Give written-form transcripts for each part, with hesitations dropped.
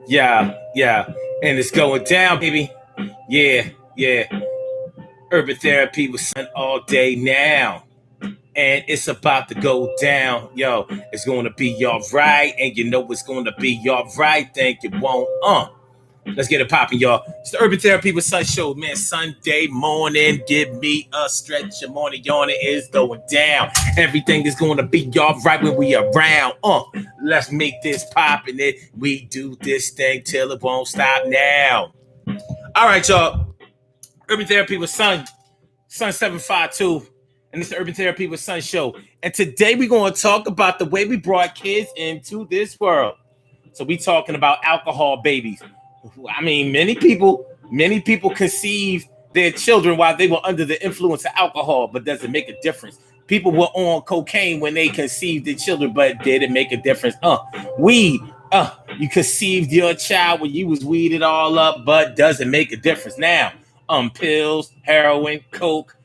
yeah. And it's going down, baby. Yeah. Urban therapy with Sun all day now. And it's about to go down. Yo, it's going to be all right. And you know it's going to be all right. Think it won't. Let's get it popping, y'all. It's the Urban Therapy with Sun show, man. Sunday morning, give me a stretch. Your morning yawning is going down. Everything is going to be all right when we around. Let's make this popping. It. We do this thing till it won't stop now. All right, y'all. Urban Therapy with Sun 752. And it's the Urban Therapy with Sun show. And today we're going to talk about the way we brought kids into this world. So we talking about alcohol babies. I mean, many people conceived their children while they were under the influence of alcohol, but doesn't make a difference. People were on cocaine when they conceived their children, but didn't make a difference. Weed. You conceived your child when you was weeded all up, but doesn't make a difference. Now, pills, heroin, coke,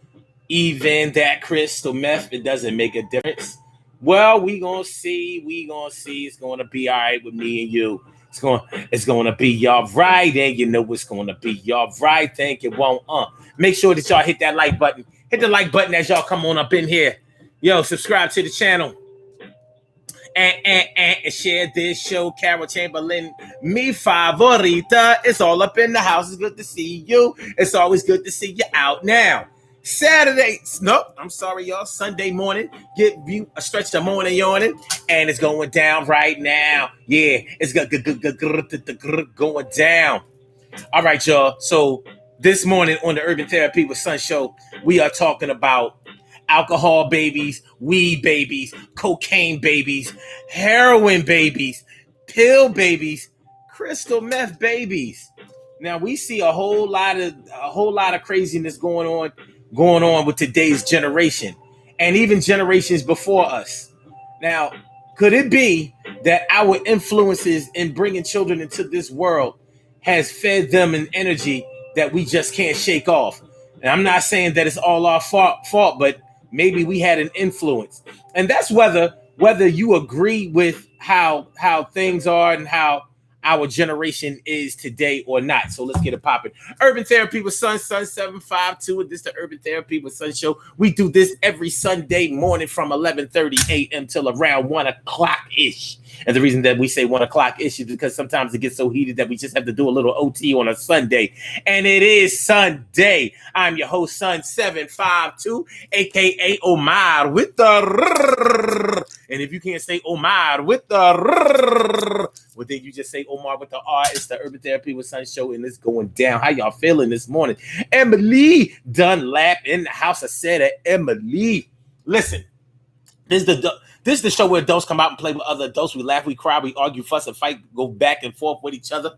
even that crystal meth, it doesn't make a difference. Well, we gonna see. It's gonna be all right with me and you. It's gonna be y'all right, and you know it's gonna be y'all right. Think it won't. Make sure that y'all hit that like button. Hit the like button as y'all come on up in here. Yo, subscribe to the channel. And share this show. Carol Chamberlain, mi favorita. It's all up in the house. It's good to see you. It's always good to see you out now. Saturday, nope, I'm sorry, y'all. Sunday morning, give you a stretch of morning yawning, and it's going down right now. Yeah, it's going down. All right, y'all. So this morning on the Urban Therapy with Sun show, we are talking about alcohol babies, weed babies, cocaine babies, heroin babies, pill babies, crystal meth babies. Now we see a whole lot of craziness going on with today's generation and even generations before us. Now, could it be that our influences in bringing children into this world has fed them an energy that we just can't shake off? And I'm not saying that it's all our fault, but maybe we had an influence. And that's whether you agree with how things are and how our generation is today or not. So let's get it popping. Urban Therapy with Sun 752. And this is the Urban Therapy with Sun show. We do this every Sunday morning from 11:30 a.m. till around 1 o'clock-ish. And the reason that we say 1 o'clock-ish is because sometimes it gets so heated that we just have to do a little OT on a Sunday. And it is Sunday. I'm your host, Sun 752, a.k.a. Omar with the... And if you can't say Omar with the... Well, then you just say Omar with the R. It's the Urban Therapy with Sun show, and it's going down. How y'all feeling this morning? Emily Dunlap in the house. I said it. Emily. Listen, this is the show where adults come out and play with other adults. We laugh, we cry, we argue, fuss, and fight, go back and forth with each other.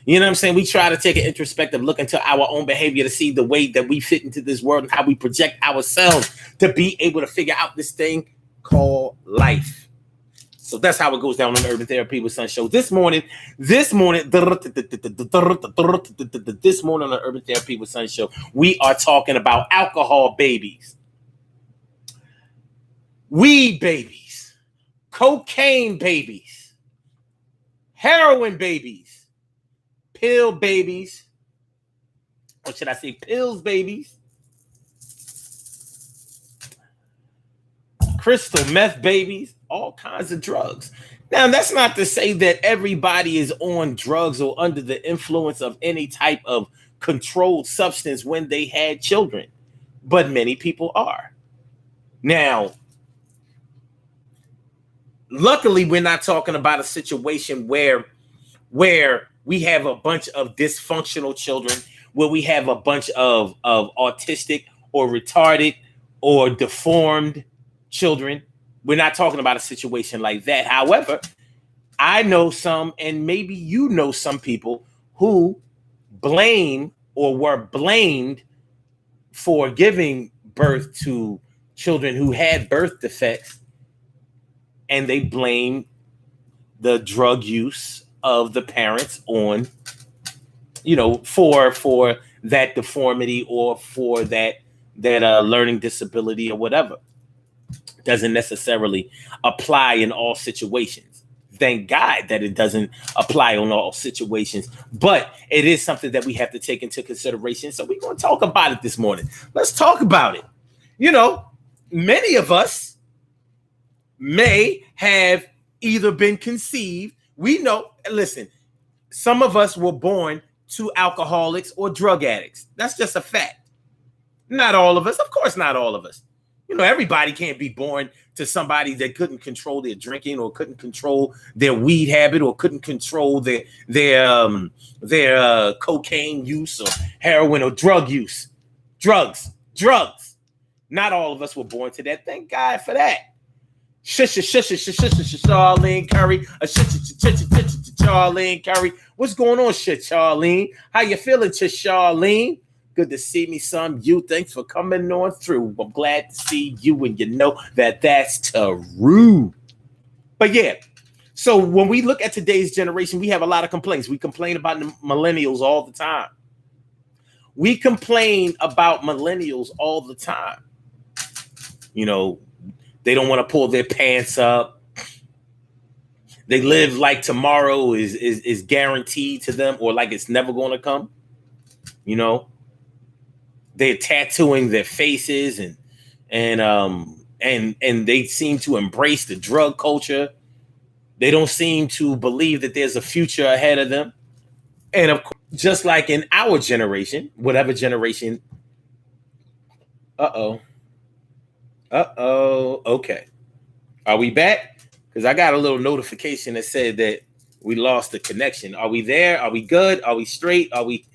You know what I'm saying? We try to take an introspective look into our own behavior to see the way that we fit into this world and how we project ourselves to be able to figure out this thing called life. So that's how it goes down on the Urban Therapy with Sun show. This morning on the Urban Therapy with Sun show, we are talking about alcohol babies, weed babies, cocaine babies, heroin babies, pill babies, or should I say pills babies, crystal meth babies, all kinds of drugs. Now, that's not to say that everybody is on drugs or under the influence of any type of controlled substance when they had children, but many people are. Now, luckily, we're not talking about a situation where we have a bunch of dysfunctional children, where we have a bunch of autistic or retarded or deformed children. We're not talking about a situation like that. However, I know some, and maybe you know some people who blame or were blamed for giving birth to children who had birth defects, and they blame the drug use of the parents on, for that deformity or for that learning disability or whatever. Doesn't necessarily apply in all situations. thank God that it doesn't apply on all situations, but it is something that we have to take into consideration. So we're going to talk about it this morning. Let's talk about it. You know, many of us may have either been conceived. We know, listen, some of us were born to alcoholics or drug addicts. That's just a fact. Not all of us. Of course, not all of us. You know, everybody can't be born to somebody that couldn't control their drinking or couldn't control their weed habit or couldn't control their cocaine use or heroin or drug use. Drugs. Not all of us were born to that. Thank God for that. Charlene Curry. Charlene Curry. What's going on, Charlene? How you feeling, Charlene? Good to see me, some you. Thanks for coming on through. I'm glad to see you, and you know that that's true. But yeah, so when we look at today's generation, we have a lot of complaints. We complain about the millennials all the time. We complain about millennials all the time. You know, they don't want to pull their pants up. They live like tomorrow is guaranteed to them, or like it's never going to come. You know, they're tattooing their faces and they seem to embrace the drug culture. They don't seem to believe that there's a future ahead of them. And of course, just like in our generation, whatever generation. Okay. Are we back? Because I got a little notification that said that we lost the connection. Are we there? Are we good? Are we straight? Are we?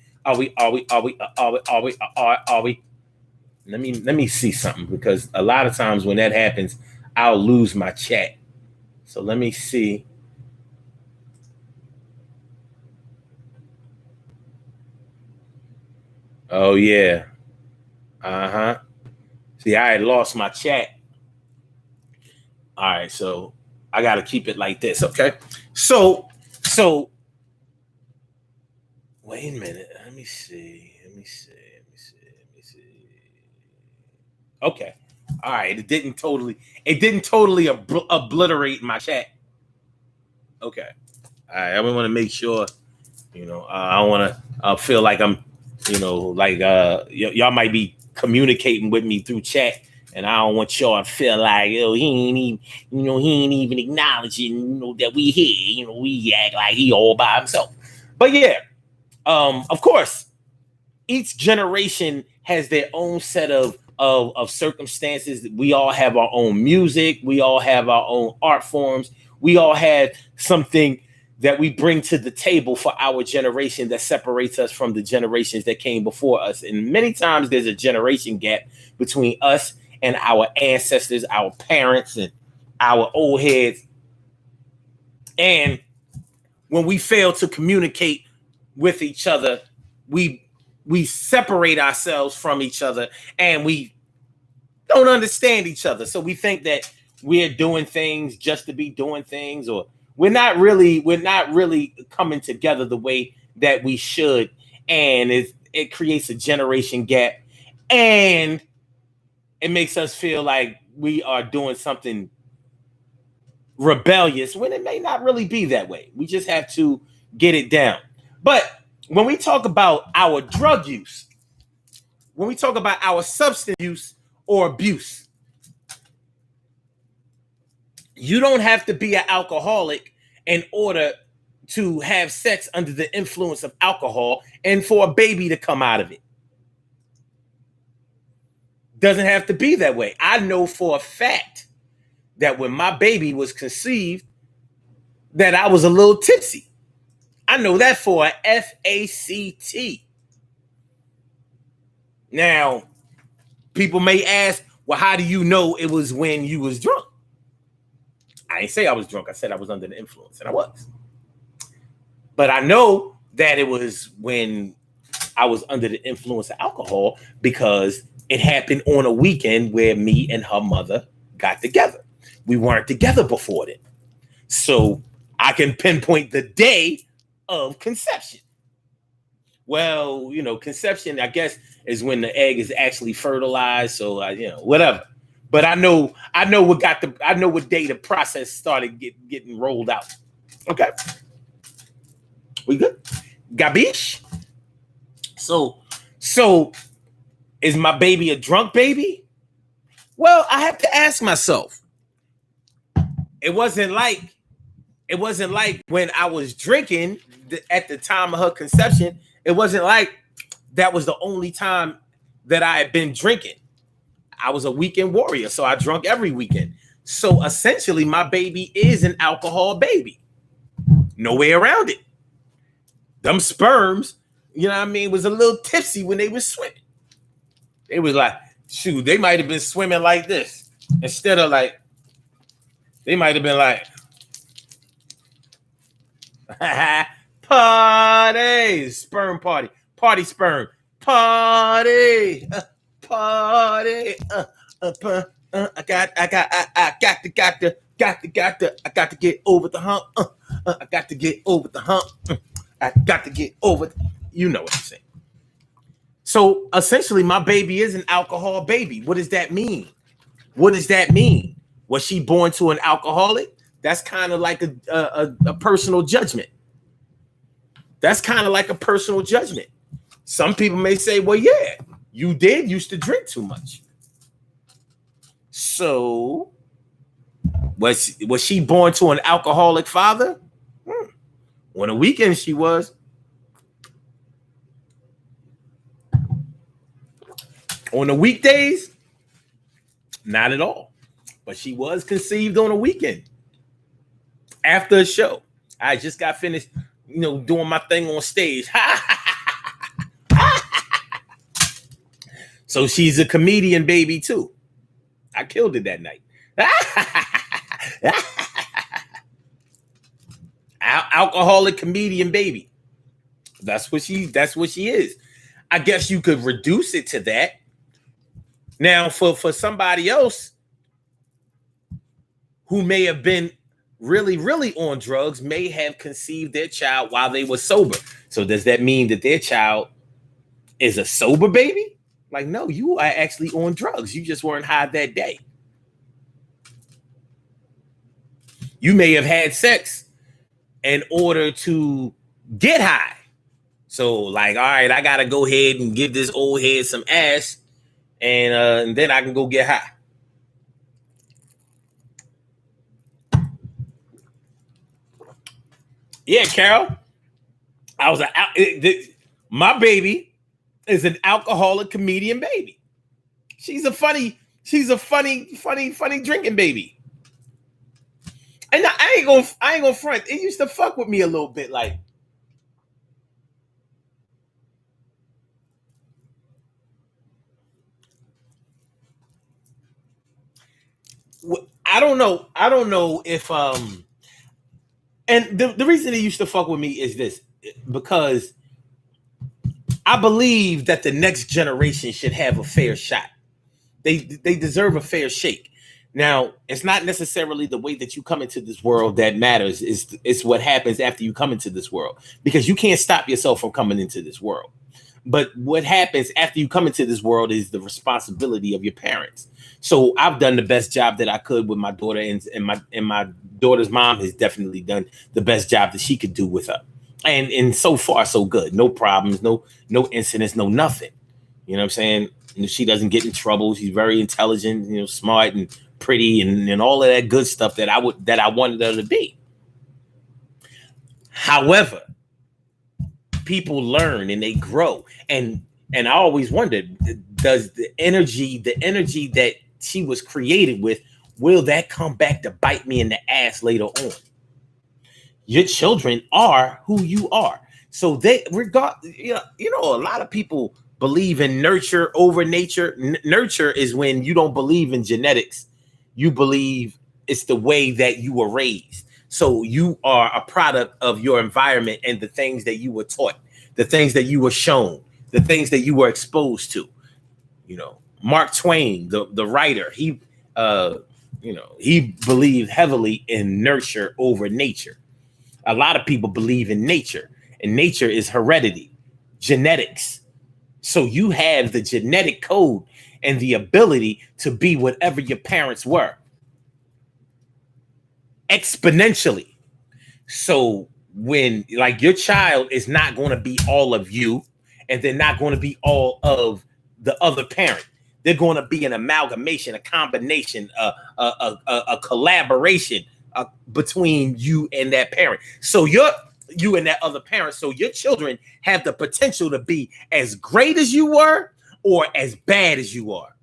Let me see something, because a lot of times when that happens, I'll lose my chat. So let me see. Oh yeah. See, I had lost my chat. All right, so I got to keep it like this, okay? So wait a minute. Let me see. Okay. All right. It didn't totally obliterate my chat. Okay. All right. I want to make sure, I want to feel like I'm, like y'all might be communicating with me through chat, and I don't want y'all to feel like, he ain't even acknowledging, that we here. We act like he all by himself. But yeah, of course, each generation has their own set of circumstances. We all have our own music. We all have our own art forms. We all have something that we bring to the table for our generation that separates us from the generations that came before us. And many times there's a generation gap between us and our ancestors, our parents, and our old heads. And when we fail to communicate with each other, we separate ourselves from each other, and we don't understand each other. So we think that we're doing things just to be doing things, or we're not really coming together the way that we should. And it creates a generation gap, and it makes us feel like we are doing something rebellious when it may not really be that way. We just have to get it down. But when we talk about our drug use, when we talk about our substance use or abuse, you don't have to be an alcoholic in order to have sex under the influence of alcohol and for a baby to come out of it. Doesn't have to be that way. I know for a fact that when my baby was conceived, that I was a little tipsy. I know that for a fact. Now, people may ask, well, how do you know it was when you was drunk? I didn't say I was drunk. I said I was under the influence, and I was. But I know that it was when I was under the influence of alcohol, because it happened on a weekend where me and her mother got together. We weren't together before then. So I can pinpoint the day of conception. Well, conception, I guess, is when the egg is actually fertilized. So, whatever. But I know what day the process started getting rolled out. Okay, we good. Gabish. So is my baby a drunk baby? Well, I have to ask myself. It wasn't like when I was drinking at the time of her conception. It wasn't like that was the only time that I had been drinking. I was a weekend warrior, so I drunk every weekend. So essentially, my baby is an alcohol baby. No way around it. Them sperms, you know what I mean, was a little tipsy when they was swimming. They was like, shoot, they might have been swimming like this instead of like, they might have been like, party, sperm party, party sperm, party, party. I got to get over the hump. I got to get over the hump. I got to get over. You know what I'm saying. So essentially, my baby is an alcohol baby. What does that mean? What does that mean? Was she born to an alcoholic? That's kind of like a personal judgment. That's kind of like a personal judgment. Some people may say, well, yeah, you used to drink too much. So was she born to an alcoholic father? On the weekend she was. On the weekdays, not at all. But she was conceived on a weekend after a show. I just got finished, doing my thing on stage. So she's a comedian baby too. I killed it that night. Alcoholic comedian baby. That's what she is. I guess you could reduce it to that. Now, for somebody else who may have been really, really on drugs, may have conceived their child while they were sober. So does that mean that their child is a sober baby? Like, no, you are actually on drugs. You just weren't high that day. You may have had sex in order to get high. So, like, all right, I got to go ahead and give this old head some ass, and then I can go get high. Yeah, Carol. My baby is an alcoholic comedian baby. She's a funny drinking baby. And I ain't gonna front. It used to fuck with me a little bit, like. I don't know if and the reason it used to fuck with me is this, because I believe that the next generation should have a fair shot. They deserve a fair shake. Now, it's not necessarily the way that you come into this world that matters. It's what happens after you come into this world, because you can't stop yourself from coming into this world. But what happens after you come into this world is the responsibility of your parents. So I've done the best job that I could with my daughter, and my daughter's mom has definitely done the best job that she could do with her. And so far, so good. No problems, no incidents, no nothing. You know what I'm saying? She doesn't get in trouble. She's very intelligent, smart and pretty, and all of that good stuff that I wanted her to be. However, people learn and they grow, and I always wondered, does the energy that she was created with, will that come back to bite me in the ass later on? Your children are who you are, so they regard. A lot of people believe in nurture over nature. Nurture is when you don't believe in genetics. You believe it's the way that you were raised. So you are a product of your environment and the things that you were taught, the things that you were shown, the things that you were exposed to. Mark Twain, the writer, he believed heavily in nurture over nature. A lot of people believe in nature, and nature is heredity, genetics. So you have the genetic code and the ability to be whatever your parents were, exponentially. So when like your child is not going to be all of you, and they're not going to be all of the other parent. They're going to be an amalgamation, a combination, a collaboration between you and that parent. So you and that other parent. So your children have the potential to be as great as you were or as bad as you are.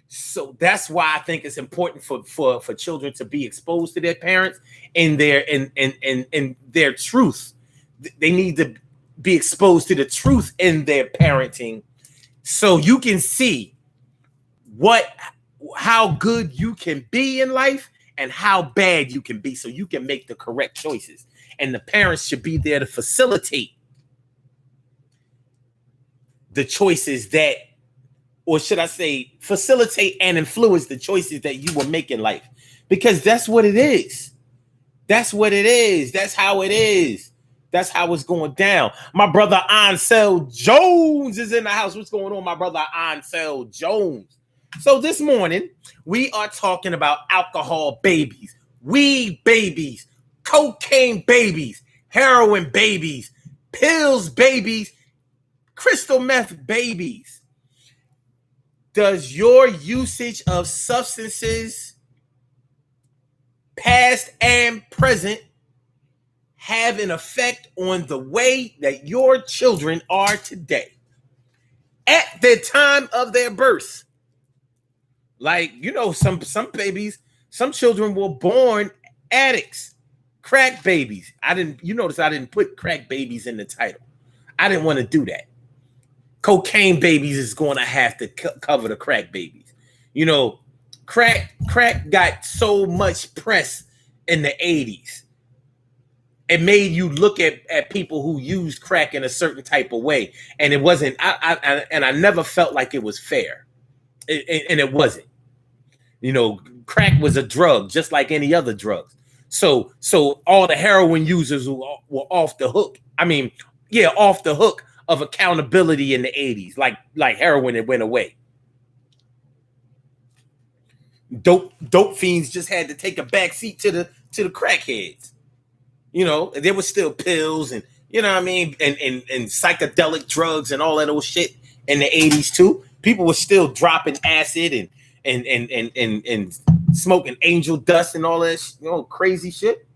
So that's why I think it's important for children to be exposed to their parents and their truth. They need to be exposed to the truth in their parenting, so you can see how good you can be in life and how bad you can be, so you can make the correct choices. And the parents should be there to facilitate the choices that, or should I say, facilitate and influence the choices that you will make in life. Because that's what it is. That's what it is. That's how it is. That's how it's going down. My brother Ansel Jones is in the house. What's going on, my brother Ansel Jones? So this morning, we are talking about alcohol babies, weed babies, cocaine babies, heroin babies, pills babies, crystal meth babies. Does your usage of substances, past and present, have an effect on the way that your children are today at the time of their birth? Like, you know, some babies, some children were born addicts, crack babies. You notice I didn't put crack babies in the title. I didn't want to do that. Cocaine babies is going to have to cover the crack babies. You know, crack got so much press in the 80s. It made you look at people who used crack in a certain type of way. And it wasn't, I never felt like it was fair. And it wasn't. You know, crack was a drug, just like any other drugs. So all the heroin users were off the hook. I mean, yeah, off the hook of accountability in the 80s. Like heroin, it went away. Dope fiends just had to take a back seat to the crackheads. You know, there was still pills and, you know what I mean, and psychedelic drugs and all that old shit in the 80s too. People were still dropping acid and smoking angel dust and all that, you know, crazy shit.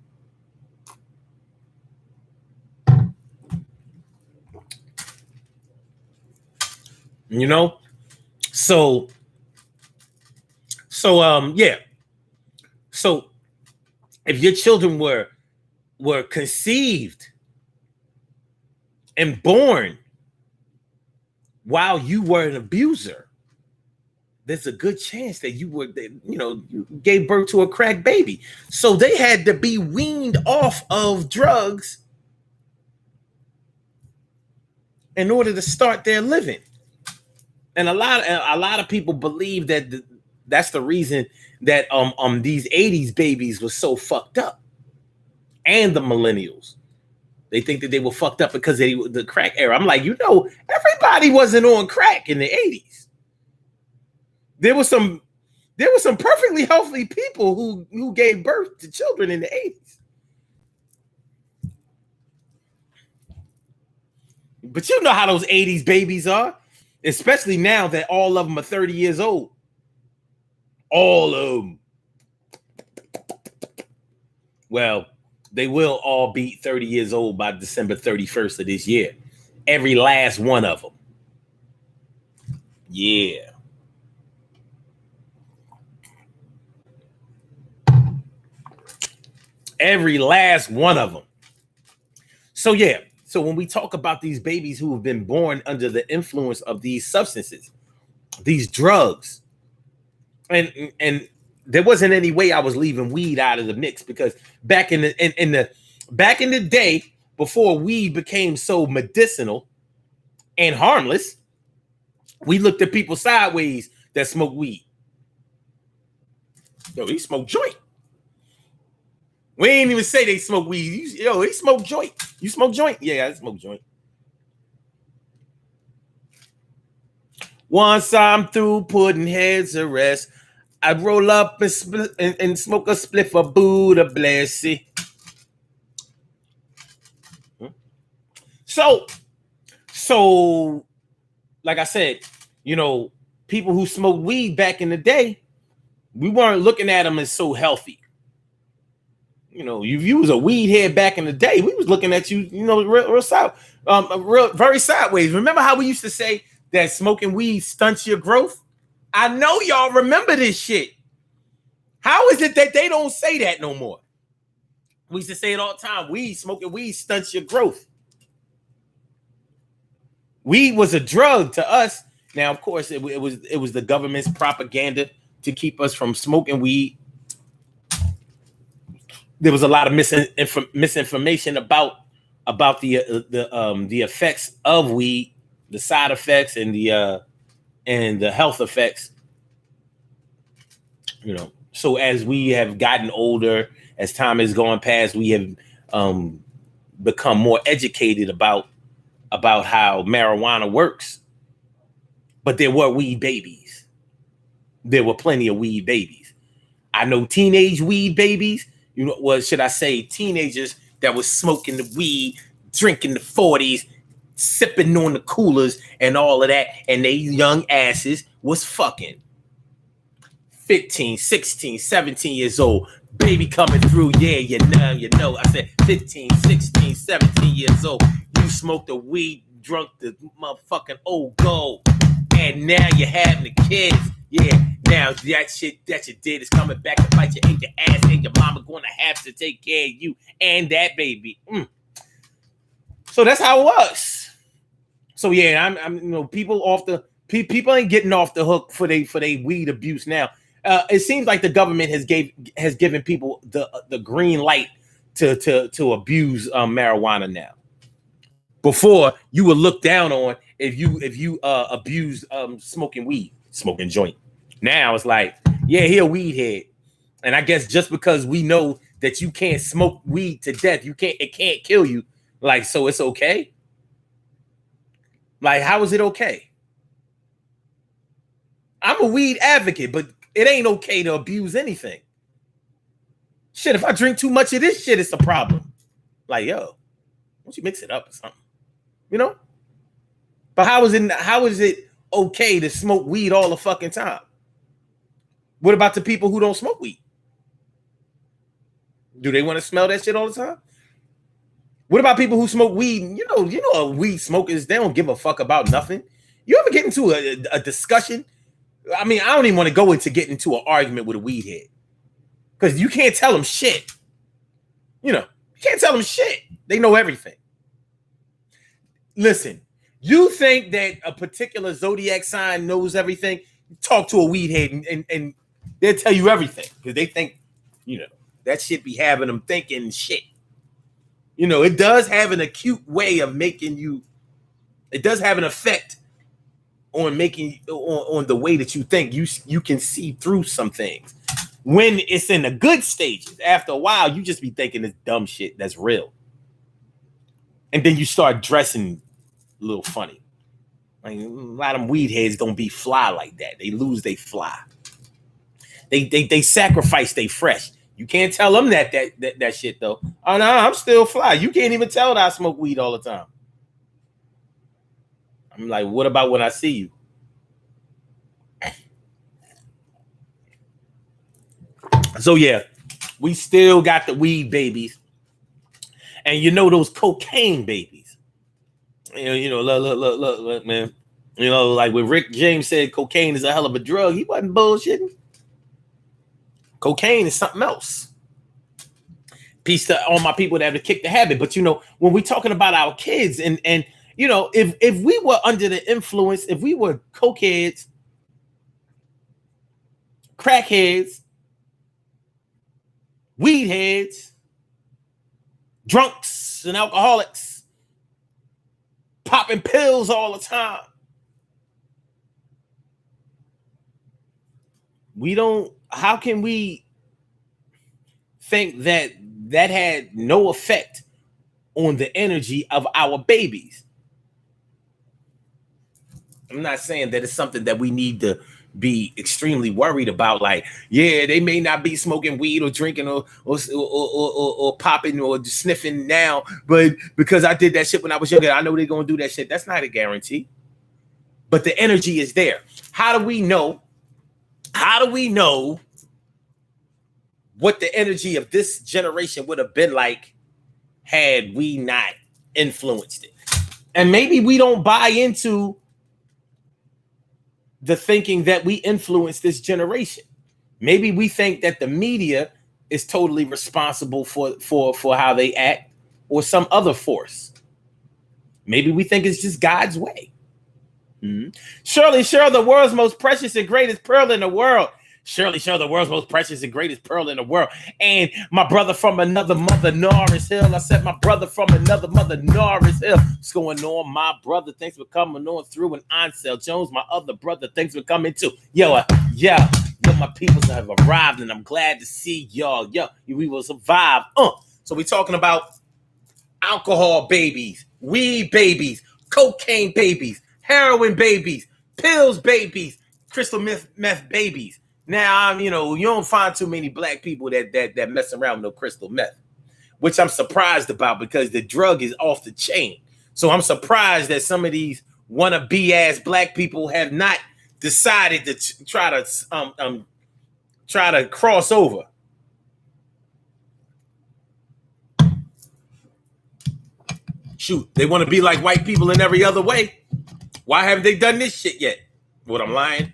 You know, so yeah. So if your children were conceived and born while you were an abuser, there's a good chance that you gave birth to a crack baby. So they had to be weaned off of drugs in order to start their living. And a lot of people believe that that's the reason that these 80s babies were so fucked up. And the millennials, they think that they were fucked up because of the crack era. I'm like, everybody wasn't on crack in the 80s. There were some perfectly healthy people who gave birth to children in the 80s. But you know how those 80s babies are, especially now that all of them are 30 years old. All of them. Well, they will all be 30 years old by December 31st of this year. Every last one of them. Yeah. Every last one of them. So, yeah. So when we talk about these babies who have been born under the influence of these substances, these drugs, and there wasn't any way I was leaving weed out of the mix, because back in the day, before weed became so medicinal and harmless, we looked at people sideways that smoke weed. Yo, he smoke joint. We ain't even say they smoke weed. He smoke joint. You smoke joint? Yeah, I smoke joint. Once I'm through putting heads to rest, I'd roll up and smoke a spliff of Buddha blessy. So like I said, people who smoked weed back in the day, we weren't looking at them as so healthy. If you was a weed head back in the day, we was looking at you, very sideways. Remember how we used to say that smoking weed stunts your growth? I know y'all remember this shit. How is it that they don't say that no more? We used to say it all the time. Smoking weed stunts your growth. Weed was a drug to us. Now, of course, it was the government's propaganda to keep us from smoking weed. There was a lot of misinformation about the effects of weed, the side effects, and the health effects. So as we have gotten older, as time has gone past, we have become more educated about how marijuana works. But there were weed babies. There were plenty of weed babies. I know teenage weed babies. What should I say? Teenagers that was smoking the weed, drinking the 40s, sipping on the coolers and all of that. And they young asses was fucking 15, 16, 17 years old. Baby coming through. Yeah, you know. I said 15, 16, 17 years old. You smoked the weed, drunk the motherfucking old gold. And now you're having the kids. Yeah, now that shit that you did is coming back to bite you in your ass, and your mama going to have to take care of you and that baby. So that's how it was. So yeah, I'm people ain't getting off the hook for they weed abuse now. It seems like the government has given people the green light to abuse marijuana now. Before, you were looked down on if you abused smoking weed, smoking joint. Now it's like, yeah, he a weed head. And I guess just because we know that you can't smoke weed to death, it can't kill you. Like, so it's okay. Like, how is it okay? I'm a weed advocate, but it ain't okay to abuse anything. Shit, if I drink too much of this shit, it's a problem. Like, yo, why don't you mix it up or something? But how is it okay to smoke weed all the fucking time? What about the people who don't smoke weed? Do they want to smell that shit all the time? What about people who smoke weed? Weed smokers, they don't give a fuck about nothing. You ever get into a discussion? I mean, I don't even want to go into getting into an argument with a weed head. Because you can't tell them shit. You can't tell them shit. They know everything. Listen, you think that a particular zodiac sign knows everything? Talk to a weed head and they'll tell you everything. Because they think, that shit be having them thinking shit. It does have an acute way of making you, it does have an effect on making, on the way that you think. You can see through some things. When it's in the good stages, after a while, you just be thinking this dumb shit that's real. And then you start dressing a little funny. Like, a lot of them weed heads don't be fly like that. They lose they fly. They sacrifice they fresh. You can't tell them that shit though. Oh no, I'm still fly. You can't even tell that I smoke weed all the time. I'm like, what about when I see you? So yeah, we still got the weed babies. And those cocaine babies. Look, man. Like when Rick James said cocaine is a hell of a drug, he wasn't bullshitting. Cocaine is something else. Peace to all my people that have kicked the habit. But when we're talking about our kids and if we were under the influence, if we were cokeheads, crackheads, weed heads, drunks and alcoholics, popping pills all the time, how can we think that had no effect on the energy of our babies? I'm not saying that it's something that we need to be extremely worried about, like, yeah, they may not be smoking weed or drinking or popping or sniffing now, but because I did that shit when I was younger, I know they're gonna do that shit. That's not a guarantee. But the energy is there. How do we know? How do we know what the energy of this generation would have been like had we not influenced it? And maybe we don't buy into the thinking that we influence this generation. Maybe we think that the media is totally responsible for how they act, or some other force. Maybe we think it's just God's way. Mm-hmm. Surely, the world's most precious and greatest pearl in the world. Surely, the world's most precious and greatest pearl in the world. And my brother from another mother, Norris Hill. I said my brother from another mother, Norris Hill. What's going on, my brother? Thanks for coming on through. And Ansel Jones, my other brother, thanks for coming too. Yo, my peoples have arrived, and I'm glad to see y'all. Yo, we will survive. So we're talking about alcohol babies, weed babies, cocaine babies, heroin babies, pills babies, crystal meth babies. Now, you don't find too many black people that mess around with no crystal meth, which I'm surprised about, because the drug is off the chain. So I'm surprised that some of these wannabe ass black people have not decided to try to cross over. Shoot, they want to be like white people in every other way. Why haven't they done this shit yet? What, I'm lying?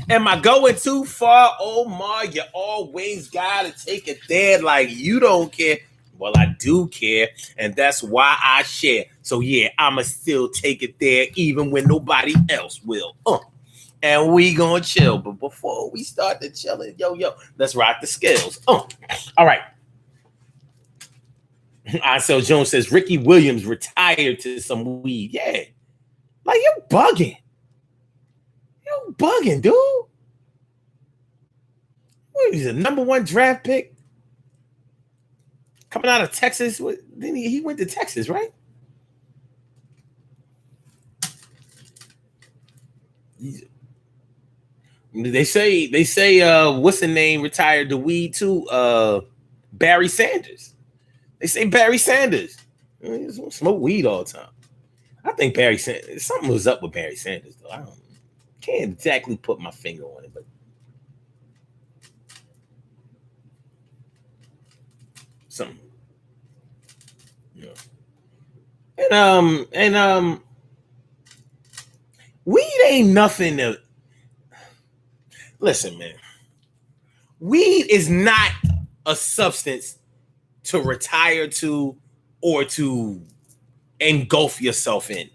Am I going too far? Omar, you always gotta take it there like you don't care. Well, I do care, and that's why I share. So yeah, I'ma still take it there even when nobody else will. And we gonna chill. But before we start the chilling, yo, let's rock the scales. All right. Ansel Jones says Ricky Williams retired to some weed. Yeah. Like, you bugging. You bugging, dude. What, he's a #1 draft pick coming out of Texas. Then he went to Texas, right? They say what's the name retired to weed too? Barry Sanders. They say Barry Sanders. He doesn't smoke weed all the time. I think Barry Sanders, something was up with Barry Sanders, though. I can't exactly put my finger on it, but something. And weed ain't nothing to listen, man. Weed is not a substance to retire to or to engulf yourself in,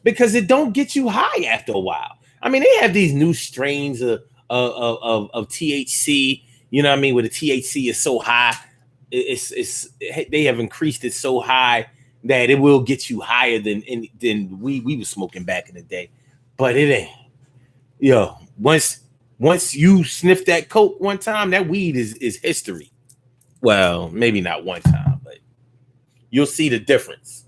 because it don't get you high after a while. I mean, they have these new strains of THC, you know what I mean, where the THC is so high, they have increased it so high that it will get you higher than we were smoking back in the day. But it ain't, once you sniff that coke one time, that weed is history. Well, maybe not one time, but you'll see the difference.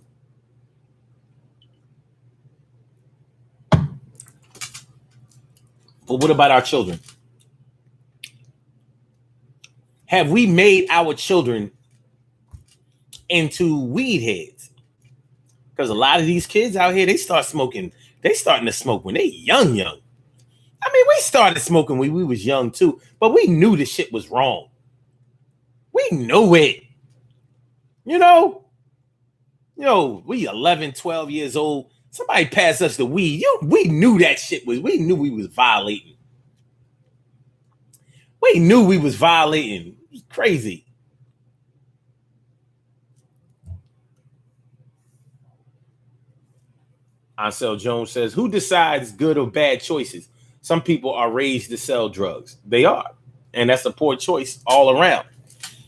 But what about our children? Have we made our children into weed heads? Because a lot of these kids out here, they starting to smoke when they young. I mean, we started smoking when we was young too, but we knew the shit was wrong. We knew it. We 11, 12 years old. Somebody passed us the weed. We knew that shit we knew we was violating. We knew we was violating. It was crazy. Ansel Jones says, who decides good or bad choices? Some people are raised to sell drugs. They are. And that's a poor choice all around.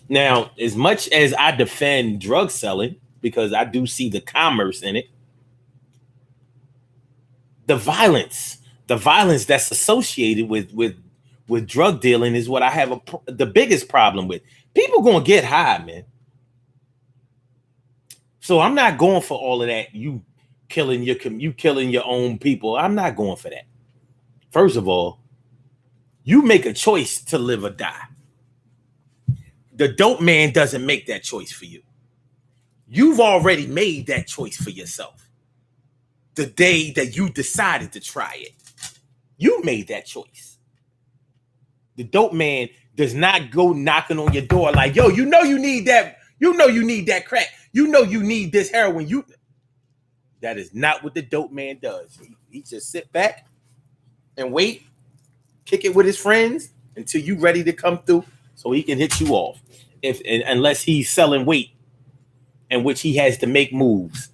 Now, as much as I defend drug selling, because I do see the commerce in it, the violence that's associated with drug dealing is what I have the biggest problem with. People gonna get high, man. So I'm not going for all of that. You killing your own people. I'm not going for that. First of all, you make a choice to live or die. The dope man doesn't make that choice for you. You've already made that choice for yourself. The day that you decided to try it, you made that choice. The dope man does not go knocking on your door like, yo, you know you need that. You know you need that crack. You know you need this heroin. That is not what the dope man does. He just sit back and wait, kick it with his friends until you ready to come through so he can hit you off. Unless he's selling weight, in which he has to make moves.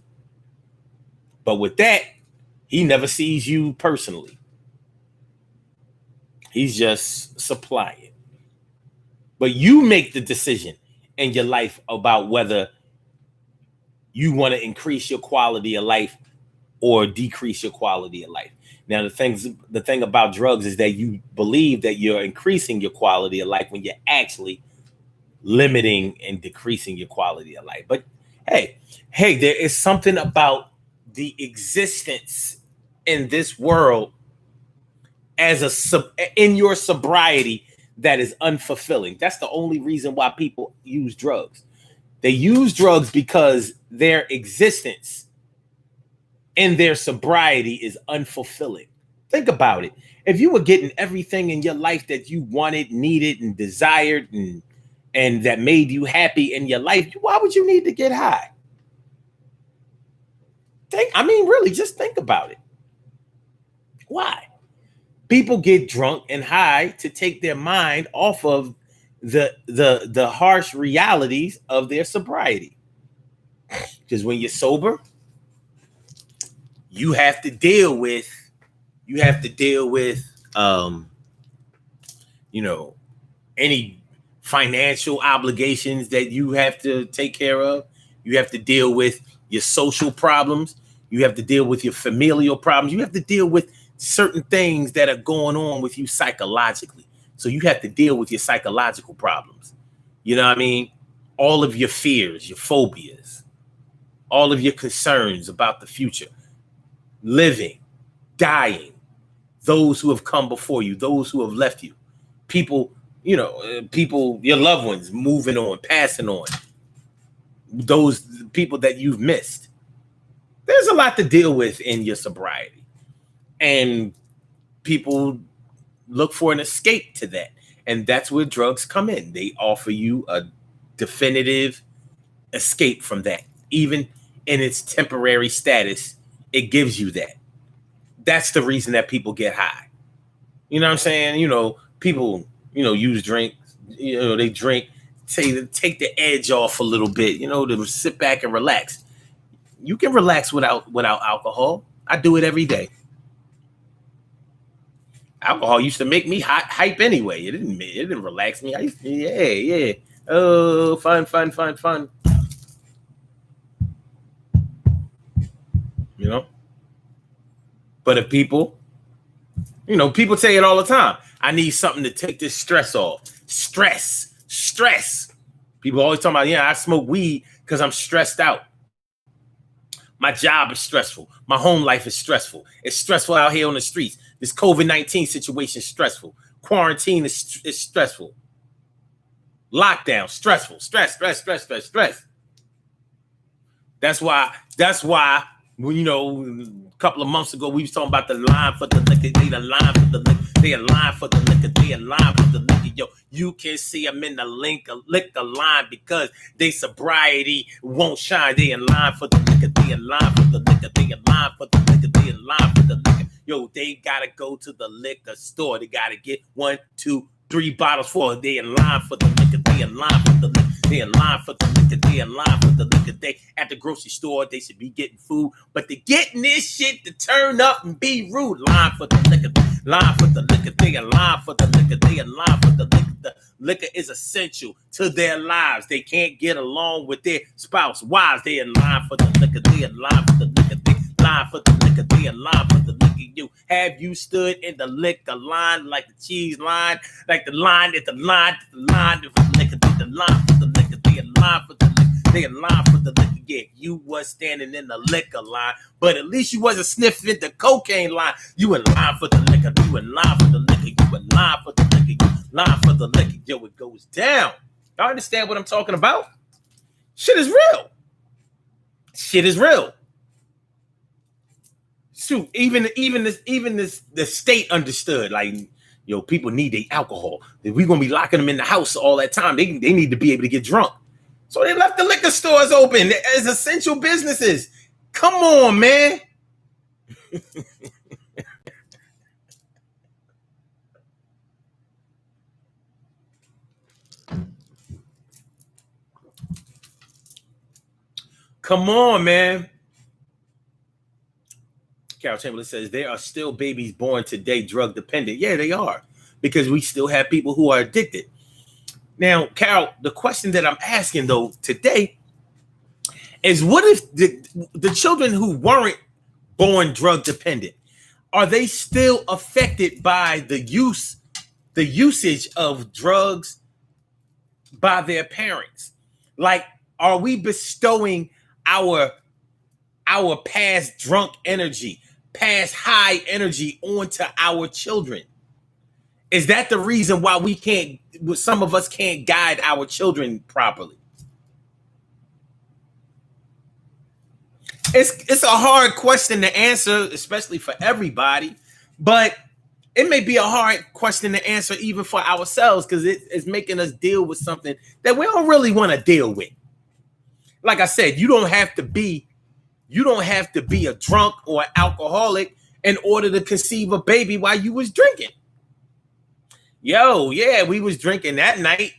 But with that, he never sees you personally. He's just supplying. But you make the decision in your life about whether you want to increase your quality of life or decrease your quality of life. Now, the thing about drugs is that you believe that you're increasing your quality of life when you're actually limiting and decreasing your quality of life. But hey, there is something about the existence in this world in your sobriety that is unfulfilling. That's the only reason why people use drugs. They use drugs because their existence in their sobriety is unfulfilling. Think about it. If you were getting everything in your life that you wanted, needed, and desired, and that made you happy in your life, why would you need to get high? Really, just think about it. Why? People get drunk and high to take their mind off of the harsh realities of their sobriety. Because when you're sober, you have to deal with any financial obligations that you have to take care of. You have to deal with your social problems. You have to deal with your familial problems. You have to deal with certain things that are going on with you psychologically. So you have to deal with your psychological problems. You know what I mean? All of your fears, your phobias, all of your concerns about the future, living, dying, those who have come before you, those who have left you, people, your loved ones moving on, passing on, those people that you've missed. There's a lot to deal with in your sobriety. And people look for an escape to that. And that's where drugs come in. They offer you a definitive escape from that. Even in its temporary status, it gives you that. That's the reason that people get high. You know what I'm saying? People, use drinks. They drink, take the edge off a little bit, to sit back and relax. You can relax without alcohol. I do it every day. Alcohol used to make me hype anyway. It didn't relax me. Yeah. Oh, fun. But if people say it all the time. I need something to take this stress off. Stress. People always talking about, I smoke weed because I'm stressed out. My job is stressful. My home life is stressful. It's stressful out here on the streets. This COVID-19 situation is stressful. Quarantine is stressful. Lockdown, stressful. Stress. That's why a couple of months ago, we was talking about the line for the liquor. They in line for the liquor. Yo, you can see them in the liquor line because they sobriety won't shine. They in line for the liquor. They in line for the liquor. Yo, they gotta go to the liquor store. They gotta get 1, 2, 3 bottles for it. They in line for the liquor. They in line for the liquor. They in line for the liquor. They at the grocery store. They should be getting food, but they're getting this shit to turn up and be rude. Line for the liquor. They in line for the liquor. The liquor is essential to their lives. They can't get along with their spouse. Wives, they in line for the liquor. They in line for the liquor. They line for the liquor. They in line for the liquor. Have you stood in the liquor line like the cheese line, like the line for the liquor, the line for the liquor, they in line for the liquor, They in line for the liquor. Yeah, you was standing in the liquor line, but at least you wasn't sniffing the cocaine line. You in line for the liquor. You in line for the liquor. You in line for the liquor. You line for the liquor. Yo, it goes down. Y'all understand what I'm talking about? Shit is real. Shit is real. Shoot, even the state understood, like, yo, people need their alcohol. If we're gonna be locking them in the house all that time, they need to be able to get drunk. So they left the liquor stores open as essential businesses. Come on, man. Come on, man. Carol Chamberlain says there are still babies born today drug dependent. Yeah, they are, because we still have people who are addicted. Now, Carol, the question that I'm asking though today is, what if the children who weren't born drug dependent, are they still affected by the usage of drugs by their parents? Like, are we bestowing our past drunk energy, past high energy onto our children? Is that the reason why some of us can't guide our children properly? It's a hard question to answer, especially for everybody, but it may be a hard question to answer even for ourselves, because it's making us deal with something that we don't really want to deal with. Like I said, you don't have to be a drunk or an alcoholic in order to conceive a baby while you was drinking. Yo, yeah, we was drinking that night.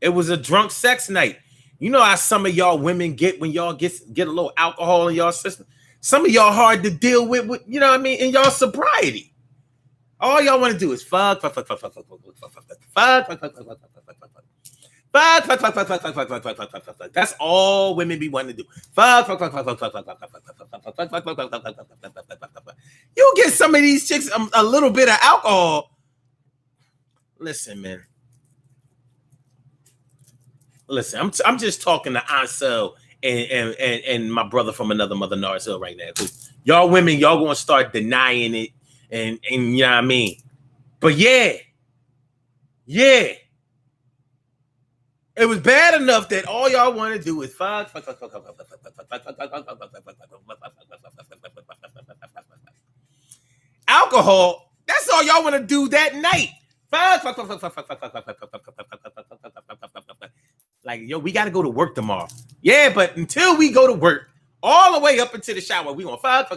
It was a drunk sex night. You know how some of y'all women get when y'all get a little alcohol in y'all system? Some of y'all hard to deal with, you know what I mean, in y'all sobriety. All y'all want to do is fuck. That's all women be wanting to do. You get some of these chicks a little bit of alcohol. Listen, man. Listen, I'm just talking to Ansel and my brother from another mother, Narcel, right now. Because y'all women, y'all gonna start denying it, and you know what I mean. But yeah, it was bad enough that all y'all want to do is fuck. Alcohol. That's all y'all want to do that night. Like, yo, we got to go to work tomorrow. Yeah, but until we go to work, all the way up into the shower, we gonna fuck.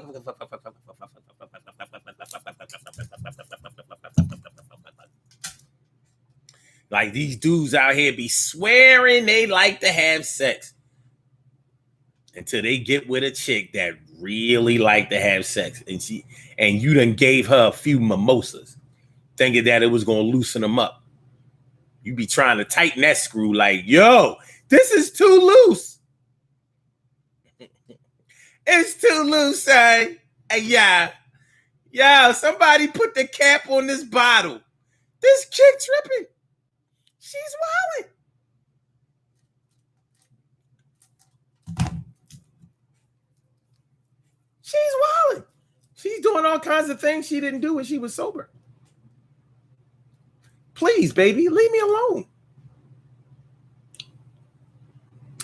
Like, these dudes out here be swearing they like to have sex until they get with a chick that really like to have sex, and you done gave her a few mimosas, thinking that it was gonna loosen them up. You be trying to tighten that screw, like, yo, this is too loose. It's too loose, son. Hey, yeah, somebody put the cap on this bottle. This chick tripping. She's wilding. She's doing all kinds of things she didn't do when she was sober. Please, baby, leave me alone.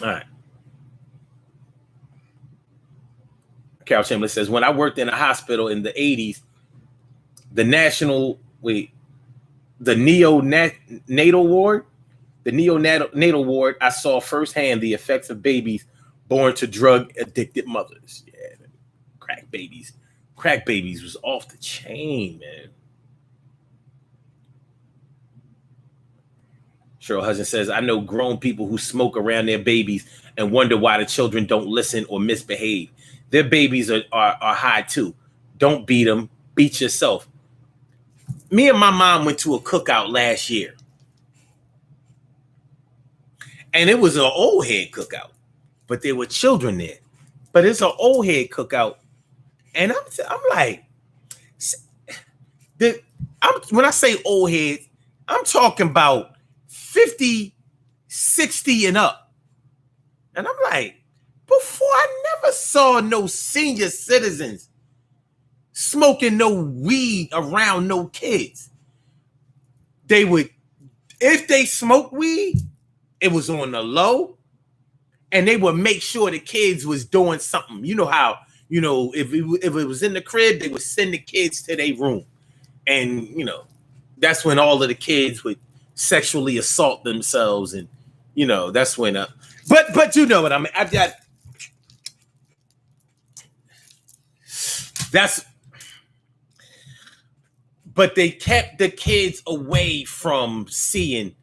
All right. Carol Chamberlain says, when I worked in a hospital in the 80s, the neonatal ward, I saw firsthand the effects of babies born to drug-addicted mothers. Yeah, crack babies. Crack babies was off the chain, man. Cheryl Hudson says, I know grown people who smoke around their babies and wonder why the children don't listen or misbehave. Their babies are high too. Don't beat them. Beat yourself. Me and my mom went to a cookout last year. And it was an old head cookout. But there were children there. But it's an old head cookout. And I'm like, when I say old heads, I'm talking about 50 60 and up. And I'm like, before I never saw no senior citizens smoking no weed around no kids. They would, if they smoked weed, it was on the low, and they would make sure the kids was doing something. You know how, if it was in the crib, they would send the kids to their room. And, that's when all of the kids would sexually assault themselves. And, that's when, but you know what I mean? I've got, but they kept the kids away from seeing,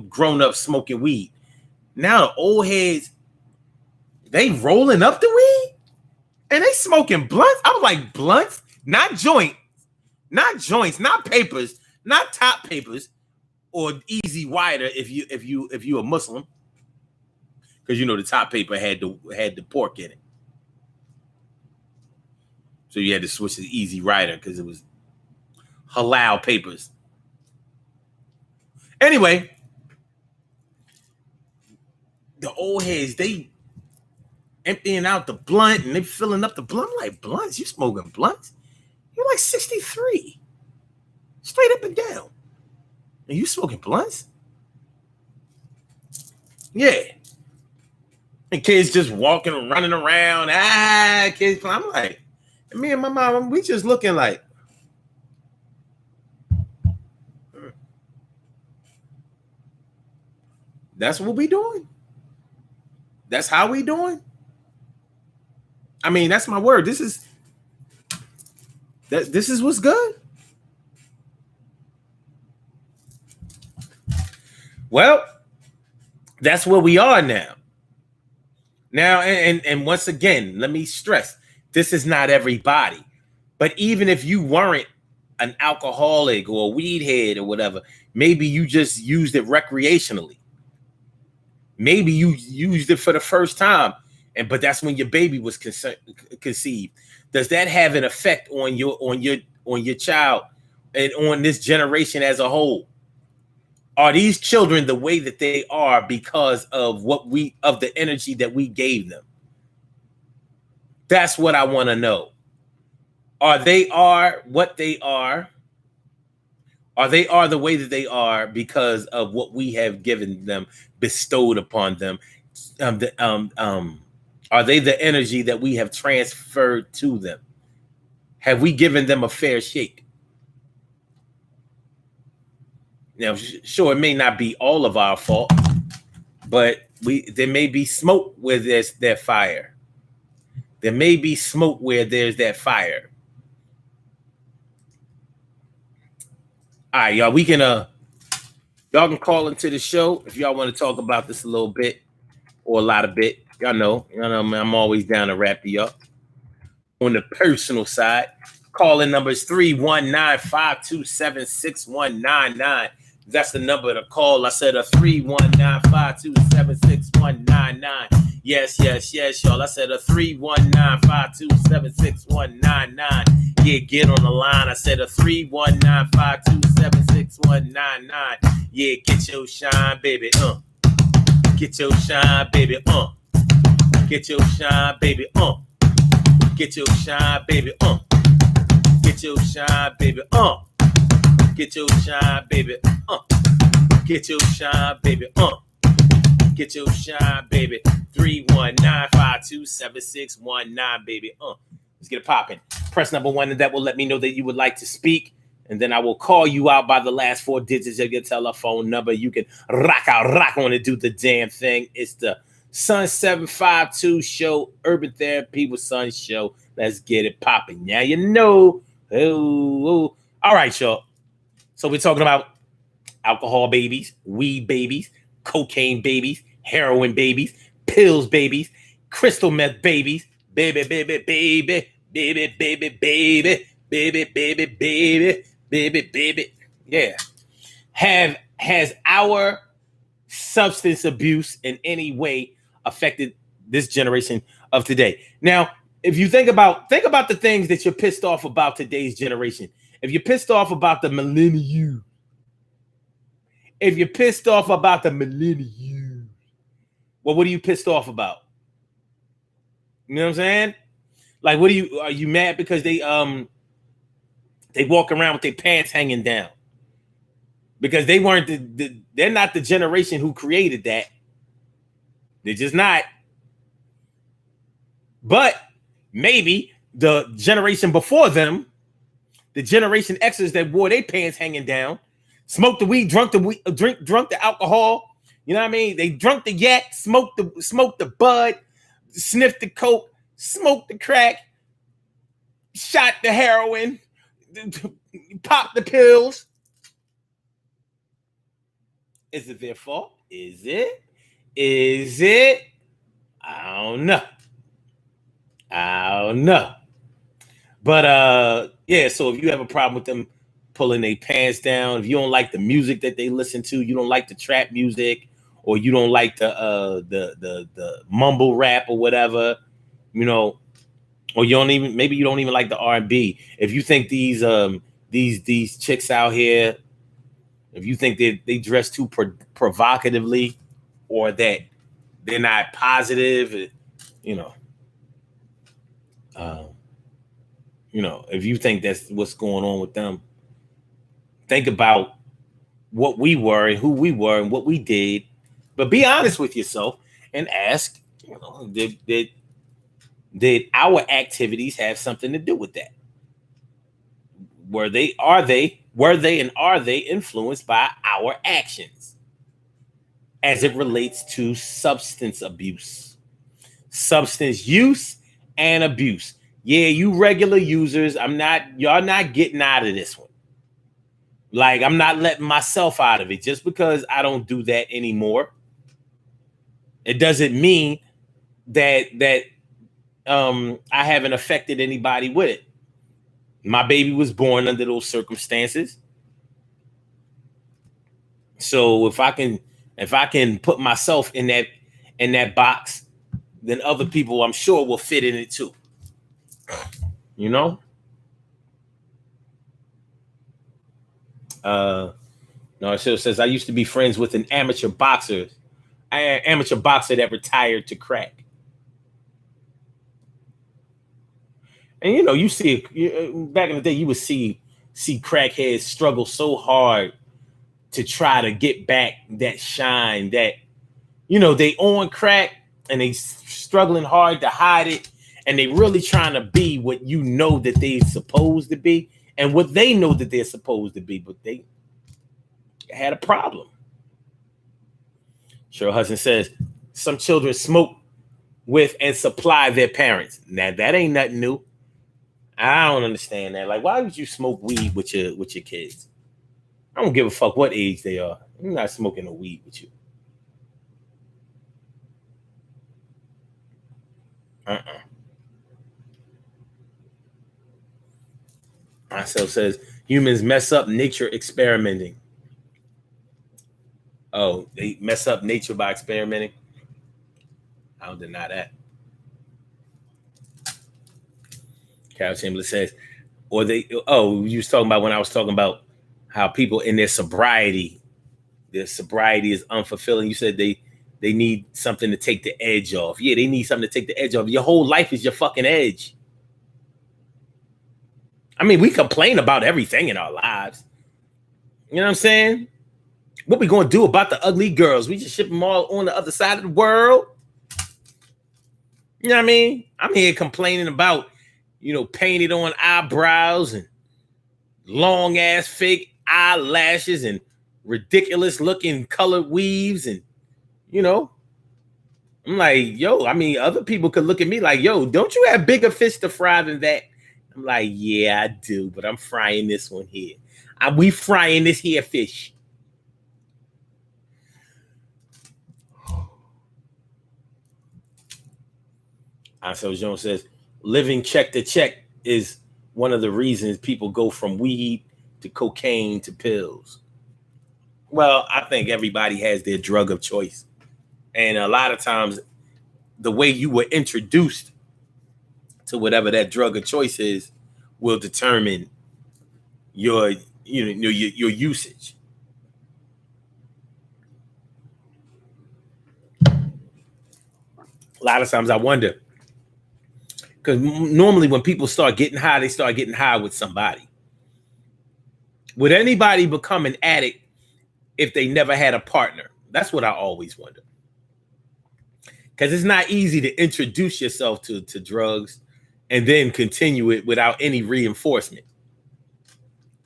grown-ups smoking weed. Now the old heads, they rolling up the weed and they smoking blunts. I was like, blunts, not joints, not papers, not top papers, or easy wider if you a Muslim, because the top paper had the pork in it. So you had to switch to the easy rider because it was halal papers. Anyway, the old heads, they emptying out the blunt and they filling up the blunt. I'm like, blunts? You smoking blunts? You're like 63. Straight up and down. And you smoking blunts? Yeah. And kids just walking and running around. Kids. I'm like, me and my mom, we just looking like, that's what we doing? That's how we doing? I mean, that's my word. This is what's good. Well, that's where we are now. Now, and once again, let me stress, this is not everybody. But even if you weren't an alcoholic or a weed head or whatever, maybe you just used it recreationally. Maybe you used it for the first time, but that's when your baby was conceived. Does that have an effect on your child and on this generation as a whole? Are these children the way that they are because of the energy that we gave them? That's what I want to know. Are they what they are? Are they the way that they are because of what we have given them, bestowed upon them? Are they the energy that we have transferred to them? Have we given them a fair shake? Now, sure, it may not be all of our fault, but there may be smoke where there's that fire. There may be smoke where there's that fire. All right, y'all. Y'all can call into the show if y'all want to talk about this a little bit or a lot of bit. Y'all know, I'm always down to wrap you up. On the personal side, calling number is 319-527-6199. That's the number to call. I said a 319-527-6199. Yes, y'all. I said a 319-527-6199. Yeah, get on the line. I said a 319-527-6199. Yeah, get your shine, baby. Get your shine, baby. Get your shine, baby. Get your shine, baby. Get your shine, baby. Get your shine, baby. Get your shine, baby. Get your shine, baby. 319-527-6199, baby. Let's get it popping. Press number 1, and that will let me know that you would like to speak. And then I will call you out by the last 4 digits of your telephone number. You can rock on and do the damn thing. It's the Sun 752 show, Urban Therapy with Sun show. Let's get it popping. Now you know. Ooh. All right, y'all. So we're talking about alcohol babies, weed babies, cocaine babies, heroin babies, pills babies, crystal meth babies, baby. Yeah. Has our substance abuse in any way affected this generation of today? Now, if you think about the things that you're pissed off about today's generation. If you're pissed off about the millennium, if you're pissed off about the millennium, well, what are you pissed off about? You know what I'm saying? Like, are you mad because they walk around with their pants hanging down? Because they weren't they're not the generation who created that. They're just not. But maybe the generation before them, the Generation Xers that wore their pants hanging down, smoked the weed, drunk the alcohol. You know what I mean? They drunk the yak, smoked the bud, sniffed the coke, smoked the crack, shot the heroin, popped the pills. Is it their fault? Is it? I don't know. But yeah, so if you have a problem with them pulling their pants down, if you don't like the music that they listen to, you don't like the trap music, or you don't like the mumble rap or whatever, you know, or maybe you don't even like the R&B. If you think these chicks out here, if you think they dress too provocatively, or that they're not positive, you know, if you think that's what's going on with them, think about what we were and who we were and what we did. But be honest with yourself and ask, did our activities have something to do with that? Were they influenced by our actions as it relates to substance abuse, substance use and abuse? Yeah, you regular users, y'all not getting out of this one. Like, I'm not letting myself out of it. Just because I don't do that anymore, it doesn't mean that I haven't affected anybody with it. My baby was born under those circumstances. So if I can put myself in that box, then other people, I'm sure, will fit in it too. You know? No, it still says, I used to be friends with an amateur boxer that retired to crack. And you see, back in the day, you would see crackheads struggle so hard to try to get back that shine, that they on crack and they struggling hard to hide it, and they really trying to be what that they're supposed to be and what they know that they're supposed to be, but they had a problem. Cheryl Hudson says some children smoke with and supply their parents. Now that ain't nothing new. I don't understand that. Like, why would you smoke weed with your kids? I don't give a fuck what age they are. I'm not smoking no weed with you. Myself says humans mess up nature experimenting. Oh, they mess up nature by experimenting? I'll deny that. Carol Chamberlain says, you was talking about when I was talking about how people in their sobriety is unfulfilling. You said they need something to take the edge off. Yeah, they need something to take the edge off. Your whole life is your fucking edge. I mean, we complain about everything in our lives. You know what I'm saying? What we gonna do about the ugly girls? We just ship them all on the other side of the world. You know what I mean? I'm here complaining about, painted on eyebrows and long ass fake eyelashes and ridiculous looking colored weaves. And, I'm like, yo, I mean, other people could look at me like, yo, don't you have bigger fish to fry than that? I'm like, yeah, I do, but I'm frying this one here. We frying this here fish. Ansel Jones says, living check to check is one of the reasons people go from weed to cocaine to pills. Well, I think everybody has their drug of choice. And a lot of times, the way you were introduced to whatever that drug of choice is will determine your usage. A lot of times I wonder, because normally when people start getting high, they start getting high with somebody. Would anybody become an addict if they never had a partner? That's what I always wonder. Because it's not easy to introduce yourself to drugs and then continue it without any reinforcement.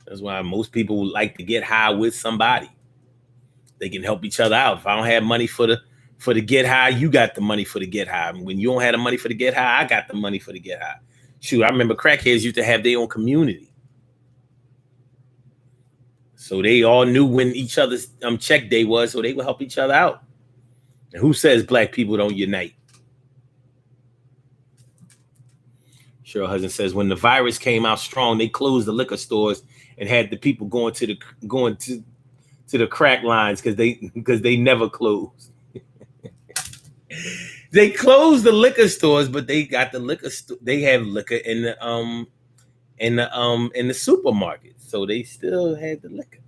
That's why most people would like to get high with somebody. They can help each other out. If I don't have money for the get high, you got the money for the get high. When you don't have the money for the get high, I got the money for the get high. Shoot, I remember crackheads used to have their own community. So they all knew when each other's check day was, so they would help each other out. And who says black people don't unite? Cheryl Hudson says when the virus came out strong, they closed the liquor stores and had the people going to the crack lines because they never closed. They closed the liquor stores, but they got the liquor. They have liquor in the supermarket, so they still had the liquor.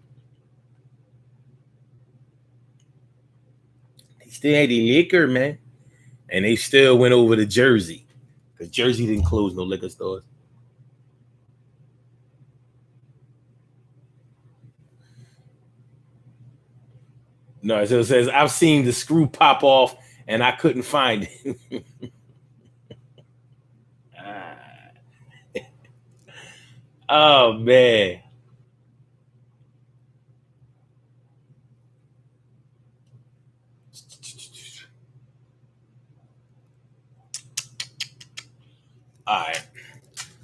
They still had the liquor, man, and they still went over to Jersey because Jersey didn't close no liquor stores. No, so it says I've seen the screw pop off and I couldn't find it. Oh man. All right.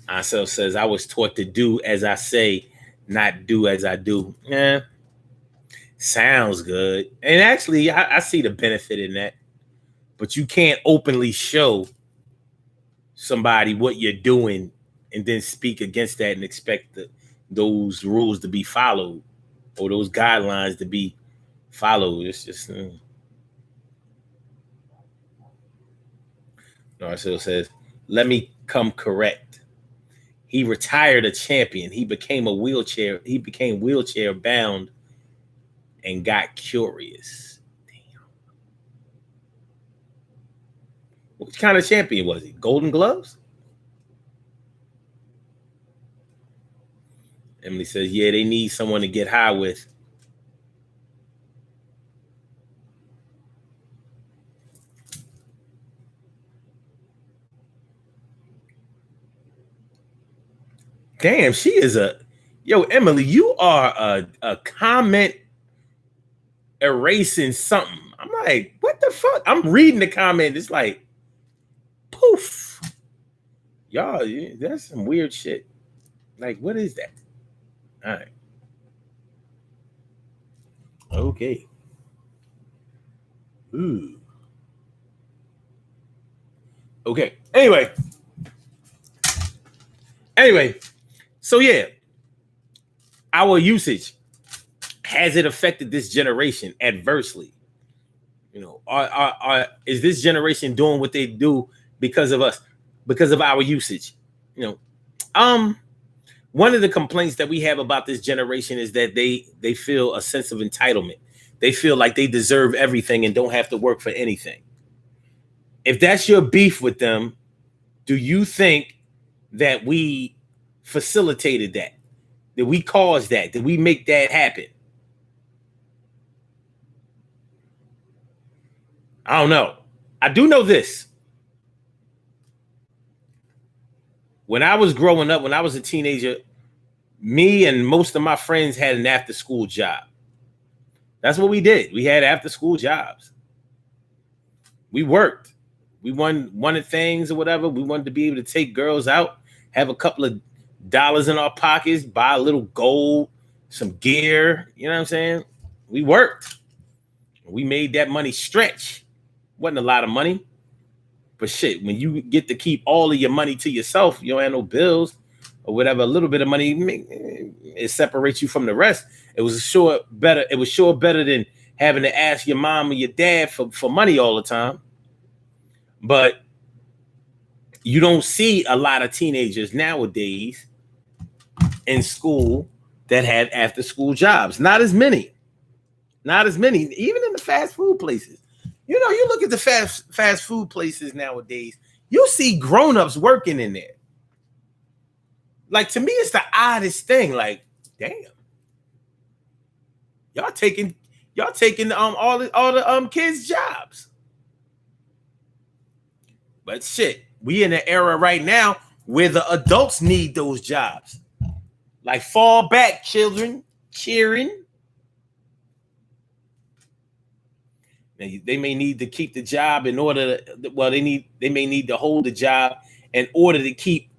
Ansel says I was taught to do as I say, not do as I do. Yeah. Sounds good. And actually, I see the benefit in that. But you can't openly show somebody what you're doing and then speak against that and expect those rules to be followed or those guidelines to be followed. It's just Narcil says, let me come correct. He retired a champion. He became wheelchair bound and got curious. Damn. What kind of champion was he? Golden Gloves? Emily says, yeah, they need someone to get high with. Damn, she is Emily, you are a comment erasing something. I'm like, what the fuck? I'm reading the comment. It's like, poof. Y'all, that's some weird shit. Like, what is that? All right. Okay. Ooh. Okay. Anyway. So yeah, our usage, has it affected this generation adversely? You know, is this generation doing what they do because of us, because of our usage? You know, one of the complaints that we have about this generation is that they feel a sense of entitlement. They feel like they deserve everything and don't have to work for anything. If that's your beef with them, do you think that we facilitated that? Did we cause that? Did we make that happen? I don't know. I do know this. When I was growing up, when I was a teenager, me and most of my friends had an after-school job. That's what we did. We had after-school jobs. We worked. We wanted things or whatever. We wanted to be able to take girls out, have a couple of dollars in our pockets, buy a little gold, some gear. You know what I'm saying? We worked. We made that money stretch. Wasn't a lot of money. But shit, when you get to keep all of your money to yourself, you don't have no bills or whatever, a little bit of money, it separates you from the rest. It was sure better than having to ask your mom or your dad for money all the time. But you don't see a lot of teenagers nowadays in school that had after school jobs. Not as many. Even in the fast food places. You know, you look at the fast food places nowadays, you see grown-ups working in there. Like, to me, it's the oddest thing. Like, damn, y'all taking all the kids' jobs. But shit, we in an era right now where the adults need those jobs. Like, fall back, children, cheering. They may need to keep the job in order to, well, they may need to hold the job in order to keep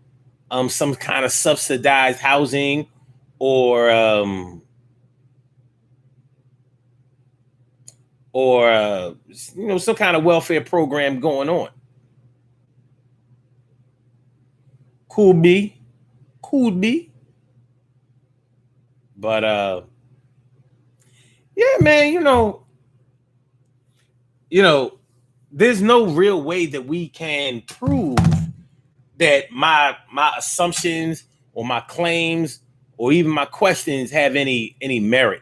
some kind of subsidized housing or some kind of welfare program going on. Could be. But yeah, man, there's no real way that we can prove that my assumptions or my claims or even my questions have any merit.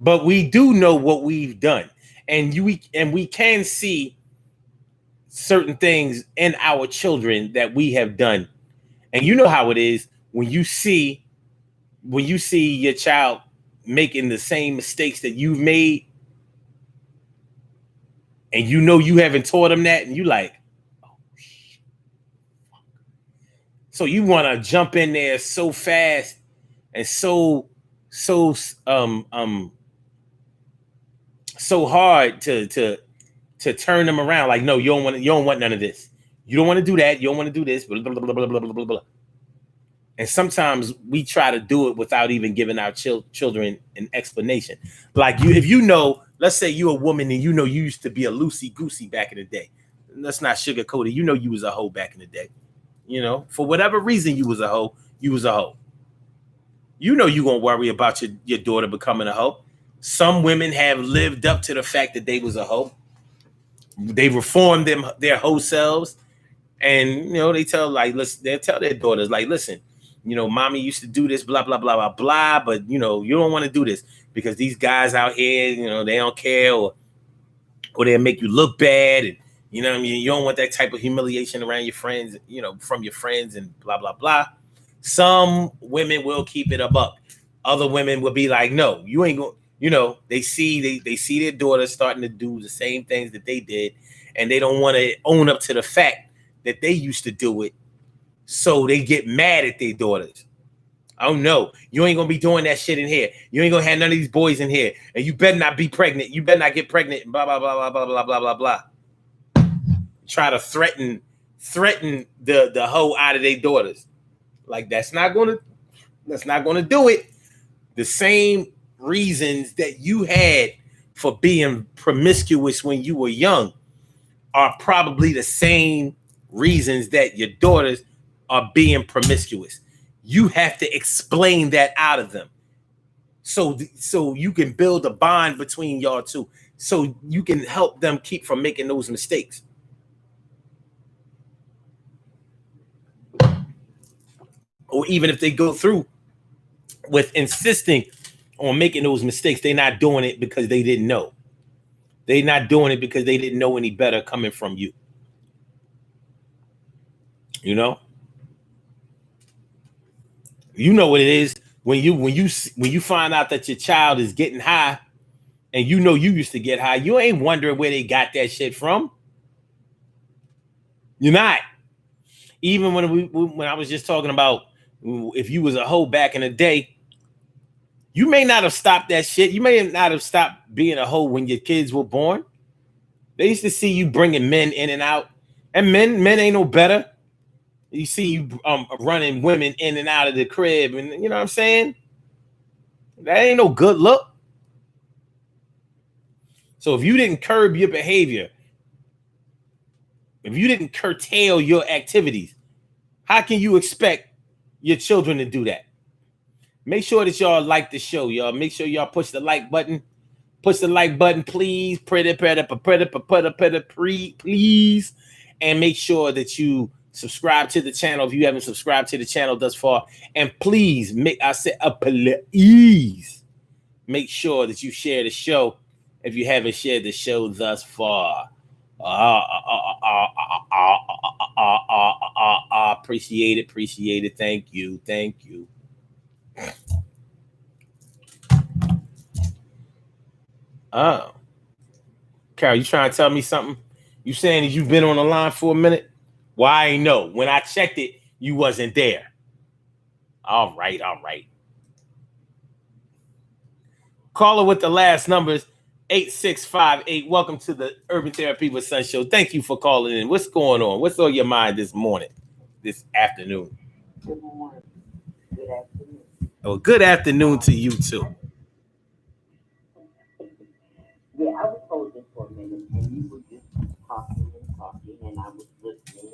But we do know what we've done, and we can see certain things in our children that we have done. And you know how it is when you see your child making the same mistakes that you've made, and you haven't taught them that, and you like, oh shit. So you want to jump in there so fast and so hard to turn them around. Like, no, you don't want none of this. You don't want to do that. You don't want to do this. Blah, blah, blah, blah, blah, blah, blah. And sometimes we try to do it without even giving our children an explanation. Like, if let's say you're a woman and you used to be a loosey-goosey back in the day. Let's not sugarcoat it. You was a hoe back in the day. For whatever reason you was a hoe, you was a hoe. You're going to worry about your daughter becoming a hoe. Some women have lived up to the fact that they was a hoe. They reformed their hoe selves. And, they tell their daughters, like, listen, mommy used to do this, blah, blah, blah, blah, blah. But, you don't want to do this because these guys out here, they don't care or they'll make you look bad. And, you don't want that type of humiliation around your friends, from your friends and blah, blah, blah. Some women will keep it a buck. Other women will be like, no, you ain't going, they see their daughters starting to do the same things that they did. And they don't want to own up to the fact that they used to do it. So they get mad at their daughters. Oh no, you ain't gonna be doing that shit in here. You ain't gonna have none of these boys in here. And you better not be pregnant. You better not get pregnant. Blah, blah, blah, blah, blah, blah, blah, blah, blah. Try to threaten the hoe out of their daughters. Like, that's not gonna do it. The same reasons that you had for being promiscuous when you were young are probably the same reasons that your daughters are being promiscuous. You have to explain that out of them. So you can build a bond between y'all two. So you can help them keep from making those mistakes. Or even if they go through with insisting on making those mistakes, they're not doing it because they didn't know. They're not doing it because they didn't know any better coming from you. You know what it is when you find out that your child is getting high, and you used to get high. You ain't wondering where they got that shit from. You're not. Even when I was just talking about if you was a hoe back in the day, you may not have stopped that shit. You may not have stopped being a hoe when your kids were born. They used to see you bringing men in and out, and men ain't no better. You see you running women in and out of the crib, and you know what I'm saying? That ain't no good look. So if you didn't curb your behavior, if you didn't curtail your activities, how can you expect your children to do that? Make sure that y'all like the show, y'all. Make sure y'all push the like button. Push the like button, please. Please. And make sure that you subscribe to the channel if you haven't subscribed to the channel thus far. And please, please make sure that you share the show if you haven't shared the show thus far. Appreciate it, appreciate it. Thank you, thank you. Oh, Carol, you trying to tell me something? You saying that you've been on the line for a minute? Why I know? When I checked it, you wasn't there. All right, all right. Caller with the last numbers 8658. Welcome to the Urban Therapy with Sun Show. Thank you for calling in. What's going on? What's on your mind this morning, this afternoon? Good morning. Good afternoon. Oh, good afternoon to you too. Yeah, I was holding for a minute, and you were just talking, and I was listening,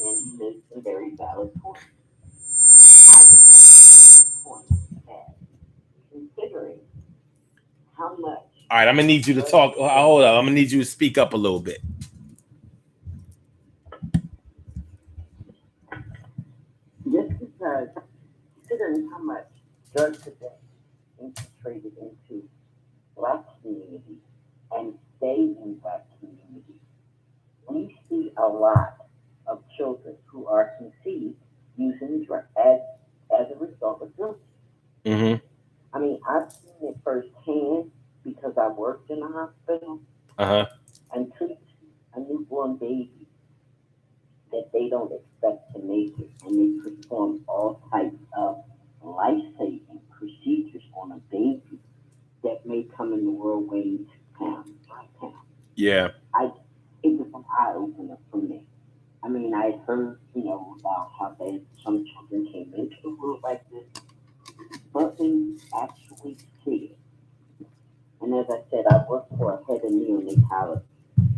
and you made some very valid points. I just want to make the point that considering how much. All right, I'm gonna need you to talk. Hold on, I'm gonna need you to speak up a little bit. Just because, considering how much drugs have been infiltrated into Black communities and stay in Black communities, we see a lot of children who are conceived using drugs as a result of drugs. Mm-hmm. I mean, I've seen it firsthand because I worked in a hospital Uh-huh. and treat a newborn baby that they don't expect to make it, and they perform all types of life-saving procedures on a baby that may come in the world weighing 2 pounds, 3 pounds. Yeah. It was an eye opener for me. I mean, I had heard, about how some children came into the world like this, but when you actually see it, and as I said, I worked for a head of neonatology.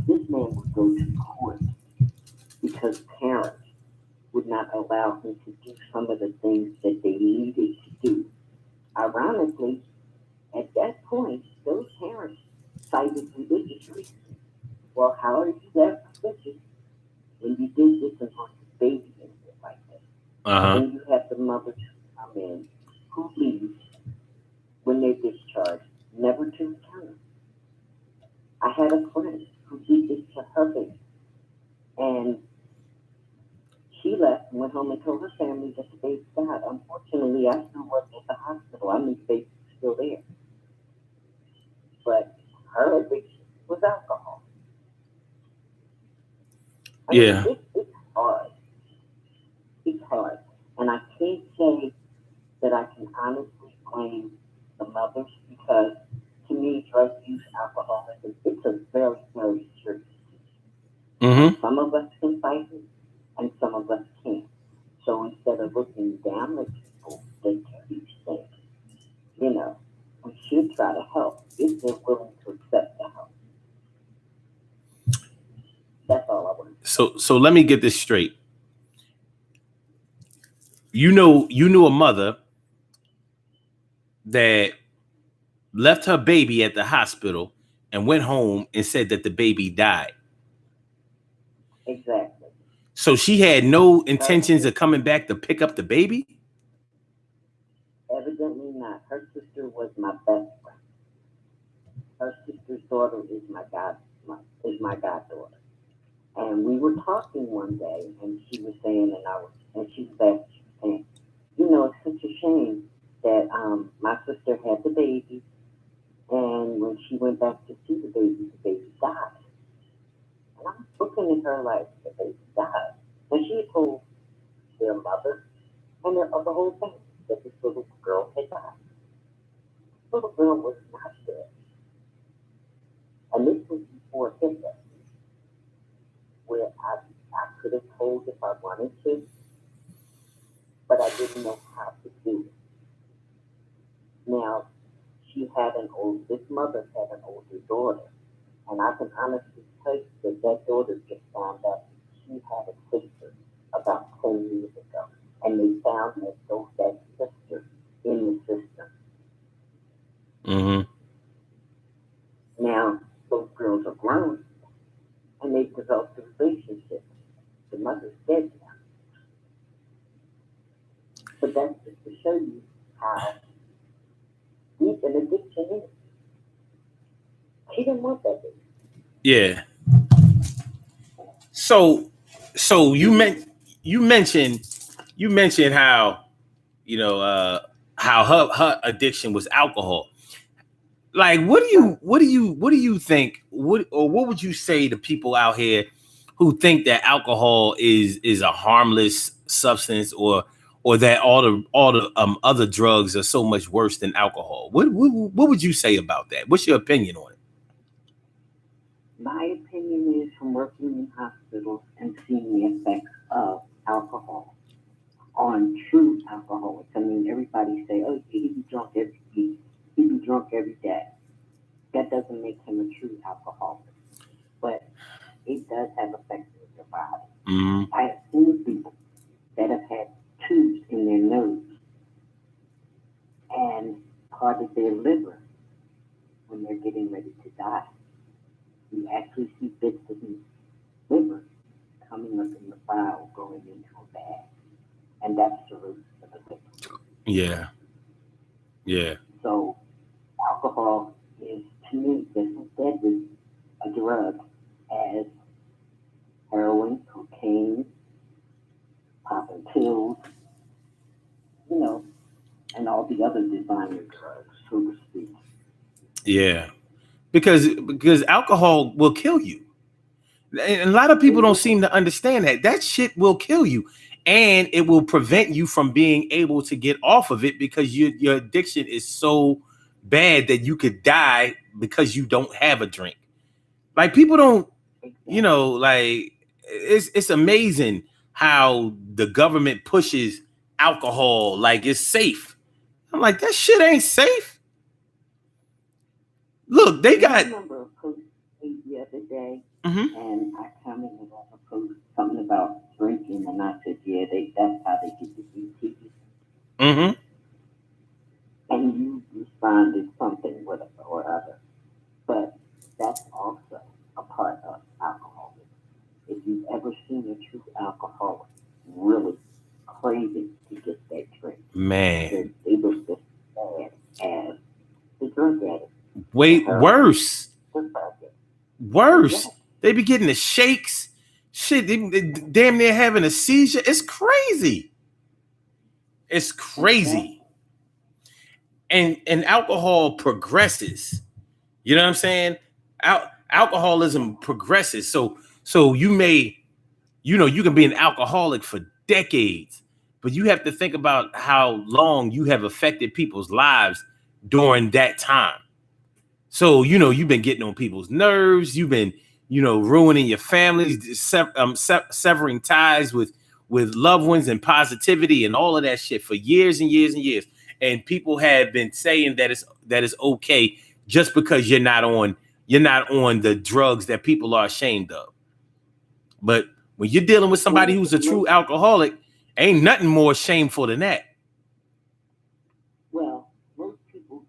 This man would go to court because parents would not allow him to do some of the things that they needed to do. Ironically, at that point, those parents cited religious reasons. Well, how are you that religious when you did this and brought the baby in here like this? Uh-huh. Then you have the mothers who come in who leave when they're discharged, never to return. I had a friend who did this to her baby, and she left and went home and told her family that the baby died. Unfortunately, I still worked at the hospital. I knew the baby was still there. But her addiction was alcohol. I Yeah. mean, it's hard. It's hard. And I can't say that I can honestly blame the mothers because to me, drug use, alcoholism, it's a very, very serious disease. Mm-hmm. Some of us can fight it, and some of us can't. So instead of looking down at people that do these things, we should try to help if they're willing to accept the help. That's all I want. So let me get this straight. You knew a mother that left her baby at the hospital and went home and said that the baby died. Exactly. So she had no intentions of coming back to pick up the baby? Evidently not. Her sister was my best friend. Her sister's daughter is my goddaughter. And we were talking one day, and she was saying, and she was saying, it's such a shame that my sister had the baby, and when she went back to see the baby died. And I was looking at her like, the baby died. And she had told their mother and of the whole thing that this little girl had died. This little girl was not dead. And this was before Hitler, where I could have told if I wanted to, but I didn't know how to do it. Now, this mother had an older daughter, and I can honestly tell you that daughter just found out she had a sister about 10 years ago, and they found that sister in the system. Mm-hmm. Now, those girls are grown, and they've developed a relationship. The mother's dead now. But that's just to show you how deep an addiction is. She didn't want that baby. Yeah. So you mentioned how how her addiction was alcohol. Like, what do you think? What would you say to people out here who think that alcohol is a harmless substance, or that all the other drugs are so much worse than alcohol? What would you say about that? What's your opinion on it? My opinion is from working in hospitals and seeing the effects of alcohol on true alcoholics. I mean, everybody say, "Oh, he'd be drunk every week. He'd be drunk every day." That doesn't make him a true alcoholic, but it does have effects on your body. Mm-hmm. I have seen people that have had tubes in their nose and part of their liver when they're getting ready to die. You actually see bits of his liver coming up in the bowel, going into a bag, and that's cirrhosis of the liver. Yeah. Yeah. So alcohol is, to me, just as deadly a drug as heroin, cocaine, popping pills, and all the other designer drugs, so to speak. Yeah. Because alcohol will kill you. And a lot of people don't seem to understand that shit will kill you, and it will prevent you from being able to get off of it because your addiction is so bad that you could die because you don't have a drink. Like, people don't, like, it's amazing how the government pushes alcohol like it's safe. I'm like, that shit ain't safe. Look, they got. I remember a post the other day, and I commented on a post something about drinking, and I said, "Yeah, that's how they get the DTs." Mm-hmm. And you responded something with it or other, but that's also a part of alcoholism. If you've ever seen a true alcoholic really craving to get that drink, Man, they look as bad as the drug addict. Wait, worse. Worse. Yes. They be getting the shakes. Shit, they damn near having a seizure. It's crazy. It's crazy. And alcohol progresses. You know what I'm saying? Alcoholism progresses. So you may, you can be an alcoholic for decades, but you have to think about how long you have affected people's lives during that time. So, you've been getting on people's nerves. You've been, ruining your families, severing ties with loved ones and positivity and all of that shit for years and years and years. And people have been saying that it's okay just because you're not on the drugs that people are ashamed of. But when you're dealing with somebody who's a true alcoholic, ain't nothing more shameful than that. Well, most people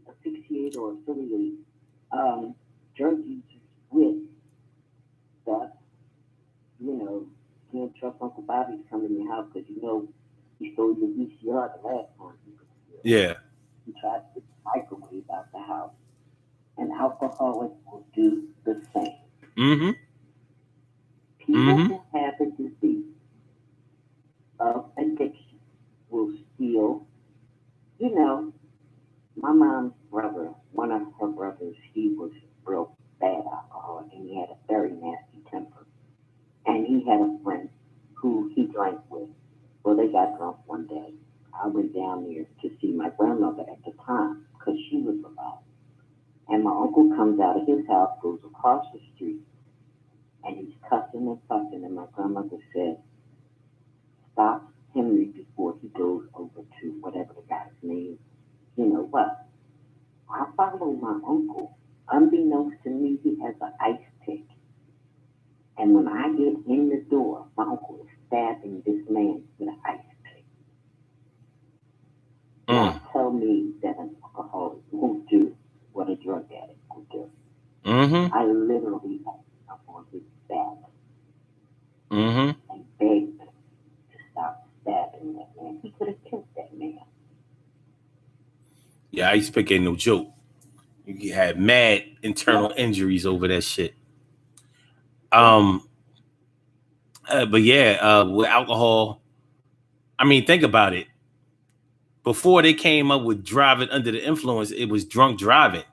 asphyxiate or affiliate drug users with that. Can't trust Uncle Bobby to come in your house because he stole your VCR the last time. Yeah. He tried to microwave out the house. And alcoholics will do the same. Mm-hmm. People who have a disease of addiction will steal. My mom's brother, one of her brothers, he was a real bad alcoholic, and he had a very nasty temper. And he had a friend who he drank with. Well, they got drunk one day. I went down there to see my grandmother at the time because she was alive. And my uncle comes out of his house, goes across the street, and he's cussing and fussing. And my grandmother said, "Stop Henry before he goes over to whatever the guy's name is." You know what? I follow my uncle. Unbeknownst to me, he has an ice pick. And when I get in the door, my uncle is stabbing this man with an ice pick. Now tell me that an alcoholic won't do what a drug addict will do. I literally got up on his back and begged him to stop stabbing that man. He could have killed that man. Yeah, ice pick ain't no joke. You had mad internal injuries over that shit. Um, but yeah, with alcohol, I mean, think about it. Before they came up with driving under the influence, it was drunk driving.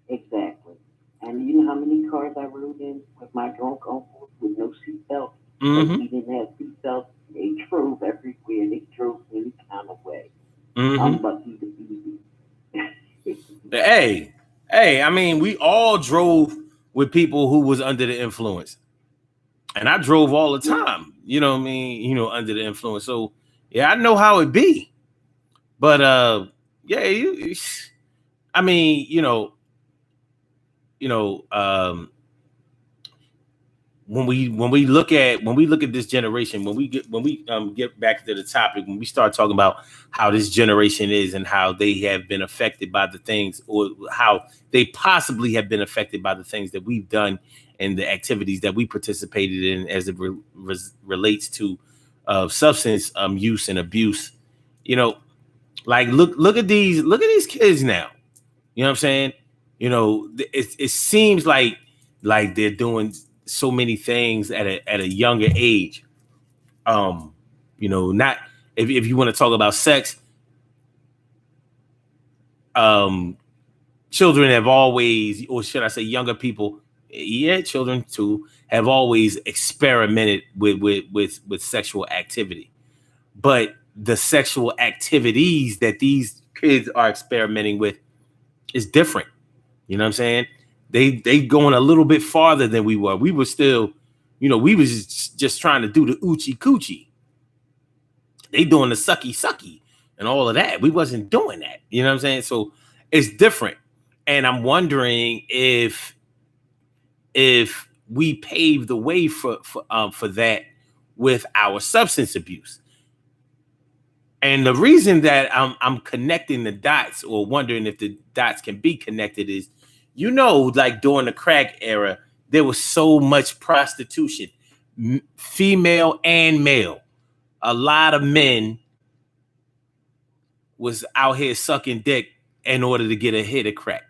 Exactly. And you know how many cars I rode in with my drunk uncles with no seatbelt? Because Mm-hmm. we didn't have seatbelts. They drove everywhere. They drove any kind of way. Mm-hmm. I'm lucky to be here. Hey, hey, I mean, we all drove with people who was under the influence. And I drove all the Yeah, time, you know what I mean, under the influence. So yeah, I know how it be. But yeah, I mean, you know, when we look at this generation, when we get back to the topic, when we start talking about how this generation is and how they have been affected by the things, or how they possibly have been affected by the things that we've done and the activities that we participated in as it relates to substance use and abuse, you know, like look at these kids now. You know what I'm saying? It seems like they're doing so many things at a younger age. Um, not if you want to talk about sex, um, children have always, or should I say, younger people, yeah, children too, have always experimented with sexual activity. But the sexual activities that these kids are experimenting with is different. You know what I'm saying? They going a little bit farther than we were. We were still, we was just trying to do the oochie coochie. They doing the sucky sucky and all of that. We wasn't doing that. You know what I'm saying? So it's different. And I'm wondering if we paved the way for that with our substance abuse. And the reason that I'm connecting the dots, or wondering if the dots can be connected, is, like during the crack era, there was so much prostitution, female and male. A lot of men was out here sucking dick in order to get a hit of crack.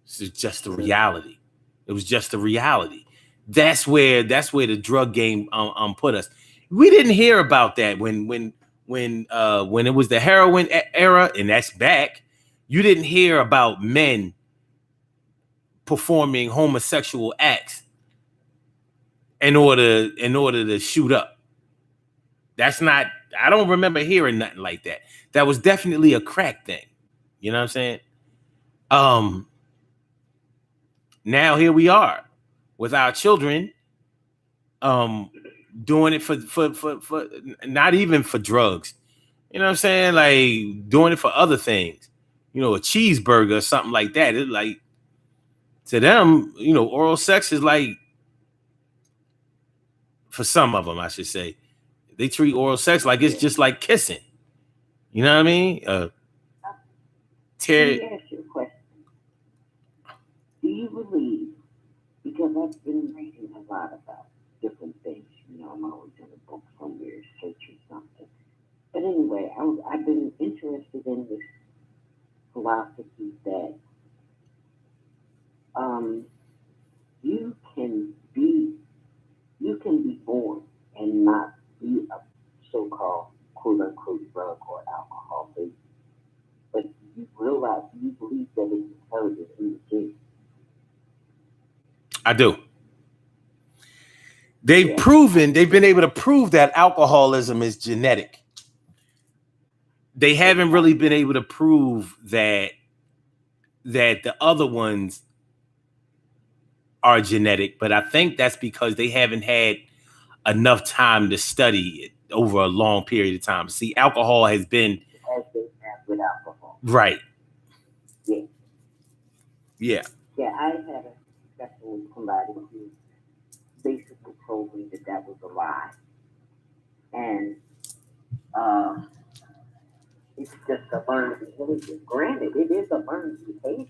This is just the reality. It was just the reality. That's where the drug game put us. We didn't hear about that when it was the heroin era, and that's back. You didn't hear about men performing homosexual acts in order to shoot up. That's not. I don't remember hearing nothing like that. That was definitely a crack thing. You know what I'm saying? Um. Now here we are with our children, um, doing it for not even for drugs. You know what I'm saying? Like doing it for other things. A cheeseburger or something like that. It like, to them, oral sex is like, for some of them, I should say, they treat oral sex like it's yeah. just like kissing. You know what I mean? Let Ter- me ask you a question. Do you believe, because I've been reading a lot about different things, I'm always in a book somewhere searching something. But anyway, I've been interested in this philosophy that um, you can be you can be born and not be a so-called quote unquote drug or alcohol baby, but you believe that it's inherited in the genes. I do. Yeah, They've been able to prove that alcoholism is genetic. They haven't really exactly. been able to prove that the other ones are genetic, but I think that's because they haven't had enough time to study it over a long period of time. See, alcohol has been As they have with alcohol. right. Yeah, Yeah. yeah. I had a discussion with somebody who basically told me that that was a lie, and uh, it's just a learned behavior. Granted, it is a learned behavior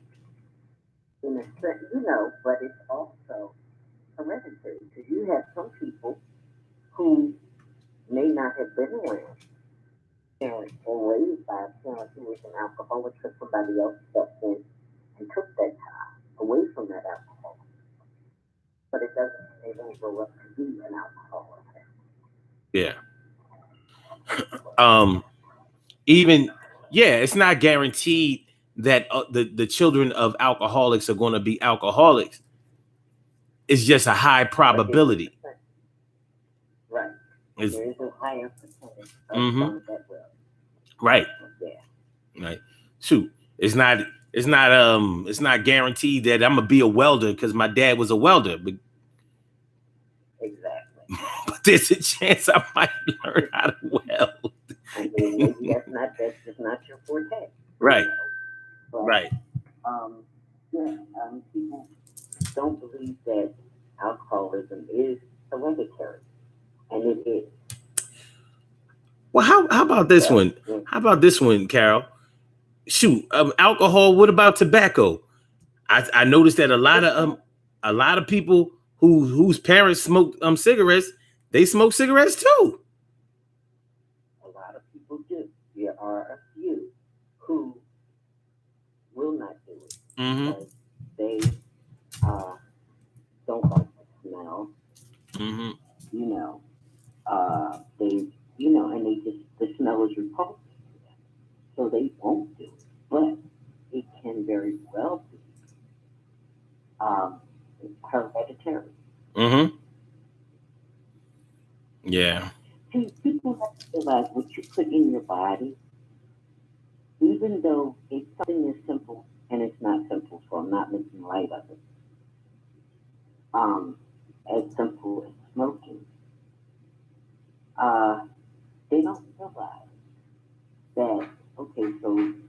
in a sense, but it's also hereditary because you have some people who may not have been around parent or raised by a parent who was an alcoholic, because somebody else stepped in and took that child away from that alcohol. But it doesn't mean they don't grow up to be an alcoholic. Yeah. Even it's not guaranteed that the children of alcoholics are going to be alcoholics. It's just a high probability. Right. There is a higher percentage of some that will. Right. Yeah. Right. Shoot. It's not guaranteed that I'm gonna be a welder because my dad was a welder. But exactly. But there's a chance I might learn how to weld. I mean, maybe that's just not your forte. Right. But, right. People don't believe that alcoholism is hereditary, and it is. Well, how about this one? How about this one, Carol? Shoot, alcohol. What about tobacco? I noticed that a lot of people whose parents smoke cigarettes, they smoke cigarettes too. A lot of people do. There are a few who will not do it because they don't like the smell. And they just the smell is repulsive to them, so they won't do it. But it can very well be hereditary. Yeah. See, people have to realize what you put in your body, even though it's something as simple, and it's not simple, so I'm not making light of it. As simple as smoking. They don't realize that, okay, so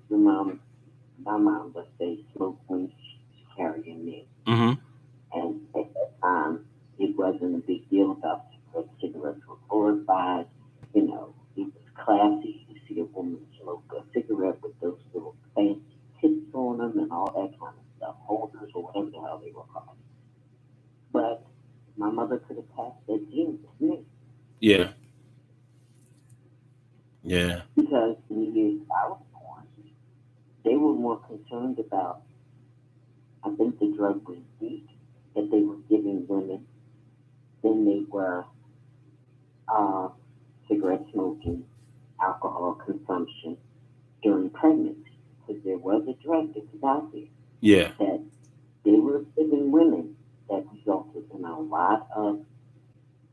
my mom, let's say, smoked when she was carrying me. And at that time, it wasn't a big deal about cigarettes. Cigarettes were glorified. It was classy to see a woman smoke a cigarette with those little fancy tips on them and all that kind of stuff, holders or whatever the hell they were called. But my mother could have passed that gene to me. Yeah. Yeah. Because in the years I was born, they were more concerned about, I think the drug was weed that they were giving women than they were cigarette smoking, alcohol consumption during pregnancy. Because there was a drug that was out there. Yeah. That they were giving women that resulted in a lot of,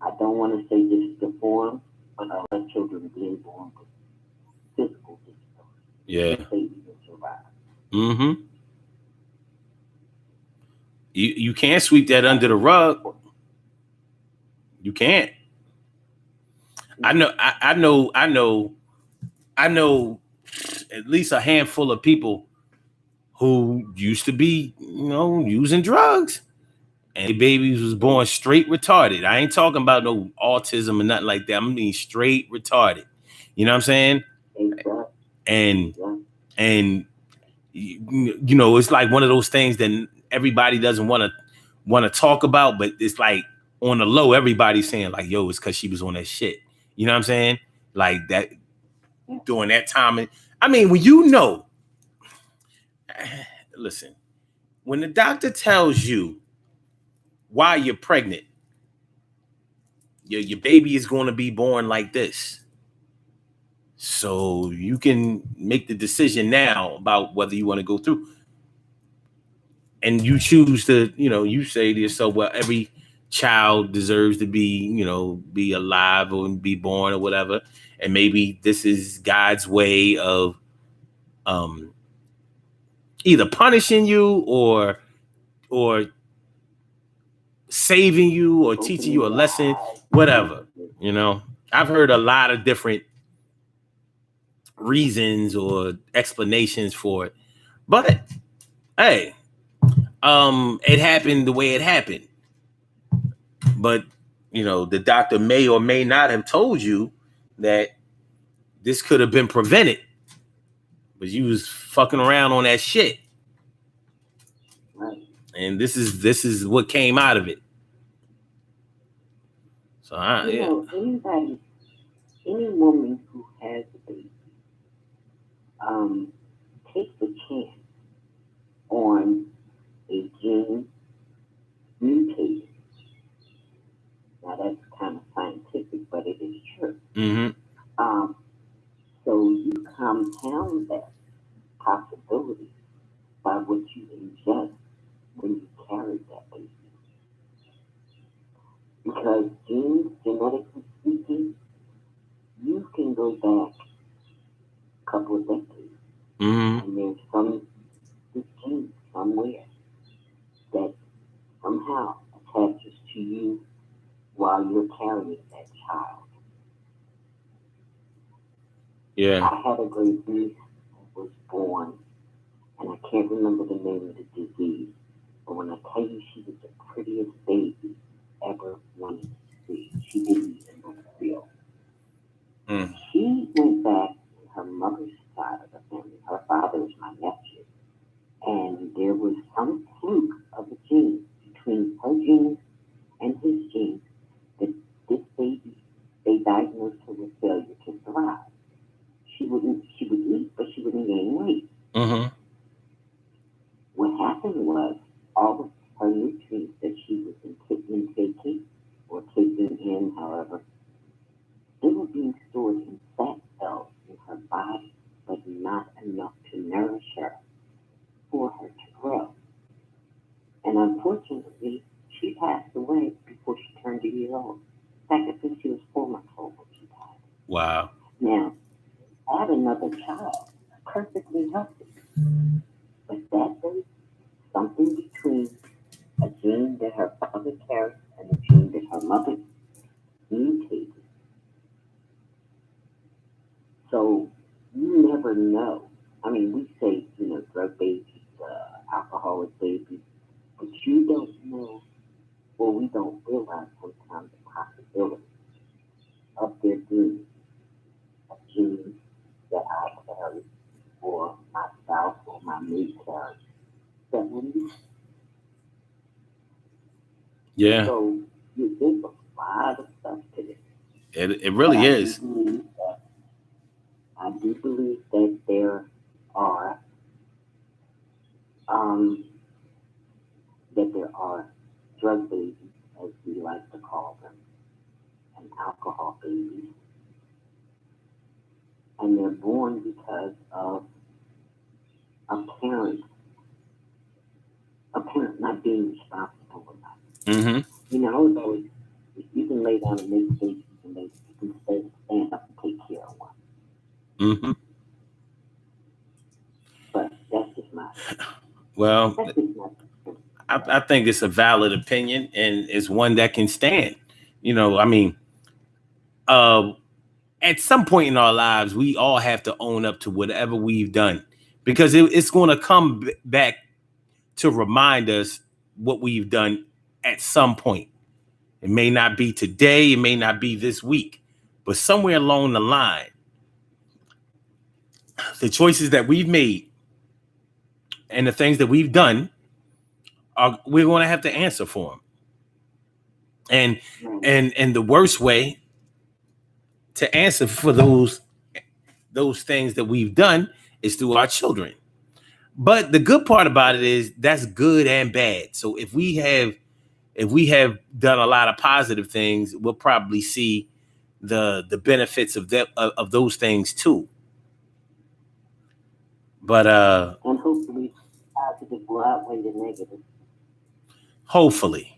I don't want to say just deformed, but a lot of children being born with physical disabilities. Yeah. They even survive. You can't sweep that under the rug. You can't. I know at least a handful of people who used to be, using drugs. And the babies was born straight retarded. I ain't talking about no autism or nothing like that. I mean straight retarded. You know what I'm saying? And it's like one of those things that everybody doesn't want to talk about, but it's like on the low, everybody's saying like, yo, it's because she was on that shit. You know what I'm saying? Like that during that time. I mean, when listen, when the doctor tells you why you're pregnant, your baby is going to be born like this. So you can make the decision now about whether you want to go through. And you choose to, you say to yourself, well, every child deserves to be alive or be born or whatever. And maybe this is God's way of either punishing you or saving you or teaching you a lesson, whatever. I've heard a lot of different reasons or explanations for it. But hey, it happened the way it happened. But the doctor may or may not have told you that this could have been prevented, but you was fucking around on that shit. And this is what came out of it. So any woman who has a baby takes a chance on a gene mutated. Now that's kind of scientific, but it is true. Mm-hmm. Um, so you compound that possibility by what you ingest when you carry that baby. Because genes, genetically speaking, you can go back a couple of decades, Mm-hmm. and there's some this gene somewhere that somehow attaches to you while you're carrying that child. Yeah. I had a great niece who was born, and I can't remember the name of the disease, but when I tell you she was the prettiest baby ever wanted to see, she didn't even look real. Mm. She went back to her mother's side of the family. Her father was my nephew, and there was some fluke of a gene between her genes and his genes that this baby, they diagnosed her with failure to thrive. She would eat, but she wouldn't gain weight. Mm-hmm. What happened was all of her nutrients that she was taking or taking in, however, they were being stored in fat cells in her body, but not enough to nourish her for her to grow. And unfortunately, she passed away before she turned a year old. In fact, I think she was 4 months old when she died. Wow. Now, I had another child, perfectly healthy, but that day, something between a gene that her father carried and a gene that her mother mutated. So you never know. I mean, we say, drug babies, alcoholic babies, but you don't know, or we don't realize sometimes the possibility of there being a gene that I carry, or my spouse or my mate carries. That when Yeah. so there's a lot of stuff to this. It But really is. I do believe that there are um, drug babies, as we like to call them, and alcohol babies, and they're born because of a parent, a parent not being responsible enough. Mm-hmm. I was always, if you can lay down and make babies, you can stand up and take care of one. Mm-hmm. But that's just my, Well, that's just my. I think it's a valid opinion, and it's one that can stand. I mean, uh, at some point in our lives, we all have to own up to whatever we've done, because it's going to come back to remind us what we've done at some point. It may not be today, it may not be this week, but somewhere along the line, the choices that we've made and the things that we've done we're going to have to answer for them. And the worst way to answer for those things that we've done is through our children. But the good part about it is that's good and bad. So if we have done a lot of positive things, we'll probably see the benefits of those things too. But And hopefully, positive will outweigh the negative. hopefully.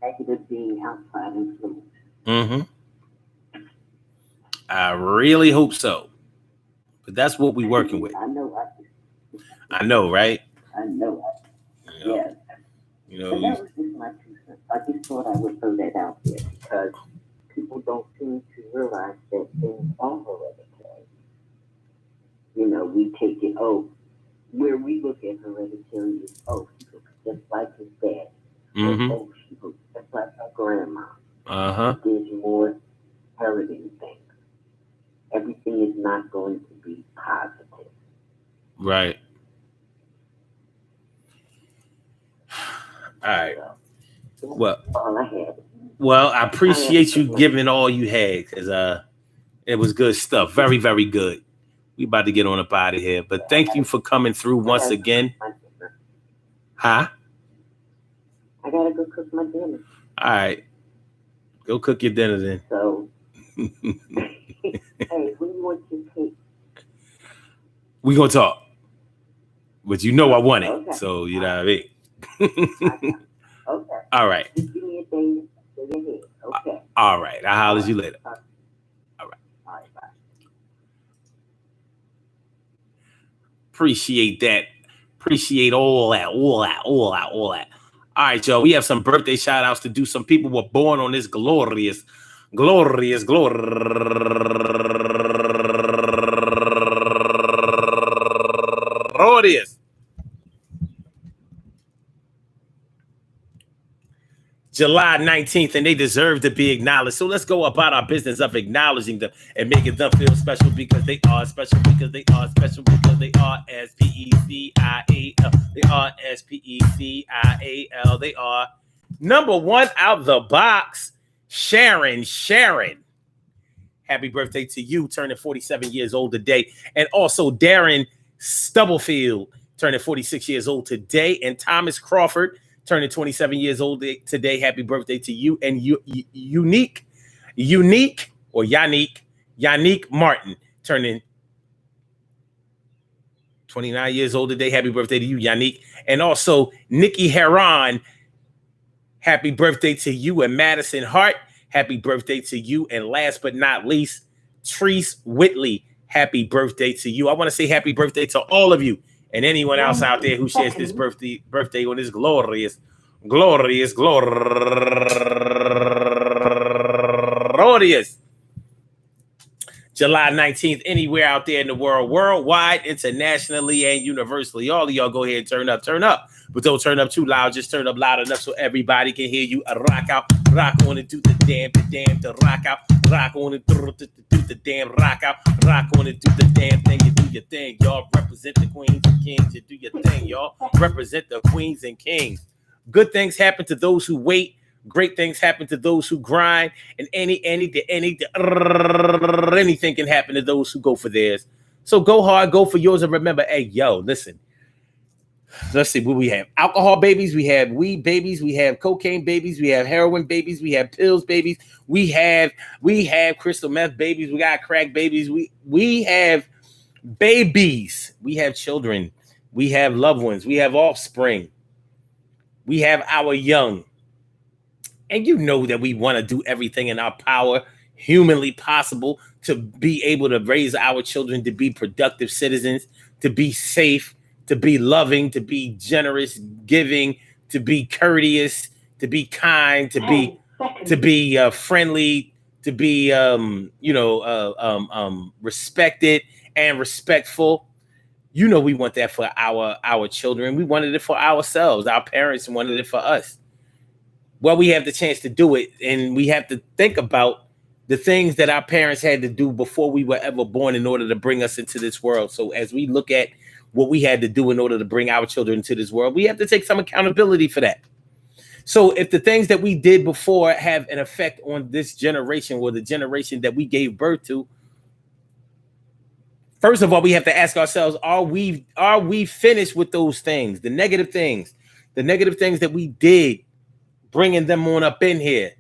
Negative being outside influence. Mm-hmm. I really hope so. But that's what we're working with. I know. I know, right? I know. You know, Yes. And that was just my 2 cents. I just thought I would throw that out there because people don't seem to realize that things are hereditary. We take it, where we look at hereditary is, he looks just like his dad. Mm-hmm. Or, she looks just like her grandma. Uh-huh. There's more inheriting things. Everything is not going to be positive. Right. All right. So, all I had. Well, I appreciate you giving all you had, because it was good stuff. Very, very good. We about to get on up out of here. But thank you for coming through once again. Huh? I gotta go cook my dinner. All right. Go cook your dinner then. So, hey, when you want your cake? We gonna talk. But you know I want it. Okay. So, you know what I mean? Okay. All right. Just give me a day ahead. Okay. All right. I'll holler at you later. All right, bye. Appreciate that. Appreciate all that. All right, y'all. We have some birthday shout outs to do. Some people were born on this glorious July 19th, and they deserve to be acknowledged. So let's go about our business of acknowledging them and making them feel special because they are special, because they are special, because they are S-P-E-C-I-A-L. They are S-P-E-C-I-A-L. They are number one out the box, Sharon. Happy birthday to you, turning 47 years old today. And also Darren Stubblefield, turning 46 years old today. And Thomas Crawford, turning 27 years old today. Happy birthday to you. And Yannick Martin, turning 29 years old today. Happy birthday to you, Yannick. And also Nikki Heron, happy birthday to you. And Madison Hart, happy birthday to you. And last but not least, Treese Whitley, happy birthday to you. I want to say happy birthday to all of you and anyone else out there who shares this birthday on this glorious July 19th, anywhere out there in the world, worldwide, internationally, and universally. All of y'all go ahead and turn up. But don't turn up too loud. Just turn up loud enough so everybody can hear you. Rock out, rock on and do the damn, to rock out. Rock on and do the damn, rock out. Rock on and do the damn thing. You do your thing, y'all. Represent the queens and kings. You do your thing, y'all. Represent the queens and kings. Good things happen to those who wait. Great things happen to those who grind. And anything can happen to those who go for theirs. So go hard, go for yours. And remember, hey, yo, listen. Let's see what we have. Alcohol babies, we have weed babies, we have cocaine babies, we have heroin babies, we have pills babies, we have crystal meth babies, we got crack babies, we have babies, we have children, we have loved ones, we have offspring, we have our young. And you know that we want to do everything in our power, humanly possible, to be able to raise our children to be productive citizens, to be safe, to be loving, to be generous, giving, to be courteous, to be kind, to be friendly, to be respected and respectful. You know we want that for our children. We wanted it for ourselves. Our parents wanted it for us. Well, we have the chance to do it, and we have to think about the things that our parents had to do before we were ever born in order to bring us into this world. So as we look at what we had to do in order to bring our children into this world, we have to take some accountability for that. So if the things that we did before have an effect on this generation or the generation that we gave birth to, first of all, we have to ask ourselves, are we finished with those things, the negative things that we did, bringing them on up in here?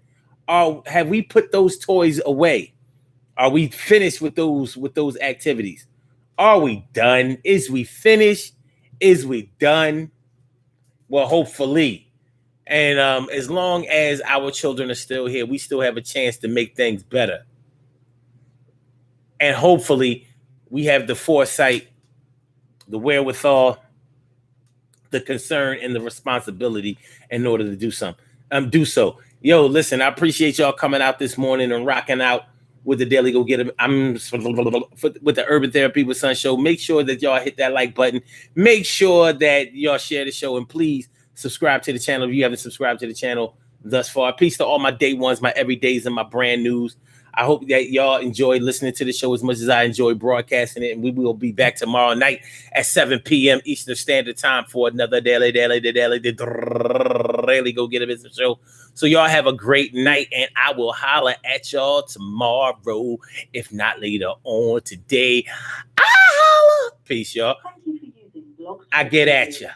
Have we put those toys away? Are we finished with those activities? Are we done? Is we finished? Is we done? Well, hopefully. And as long as our children are still here, we still have a chance to make things better. And hopefully we have the foresight, the wherewithal, the concern, and the responsibility in order to do so. Yo, listen, I appreciate y'all coming out this morning and rocking out with the Daily Go Get 'Em. I'm with the Urban Therapy with Sun show. Make sure that y'all hit that like button. Make sure that y'all share the show, and please subscribe to the channel if you haven't subscribed to the channel thus far. Peace to all my day ones, my everydays, and my brand news. I hope that y'all enjoyed listening to the show as much as I enjoy broadcasting it. And we will be back tomorrow night at 7 p.m. Eastern Standard Time for another Daily Go Get a Business show. So y'all have a great night, and I will holler at y'all tomorrow, if not later on today. Peace, y'all. I get at ya.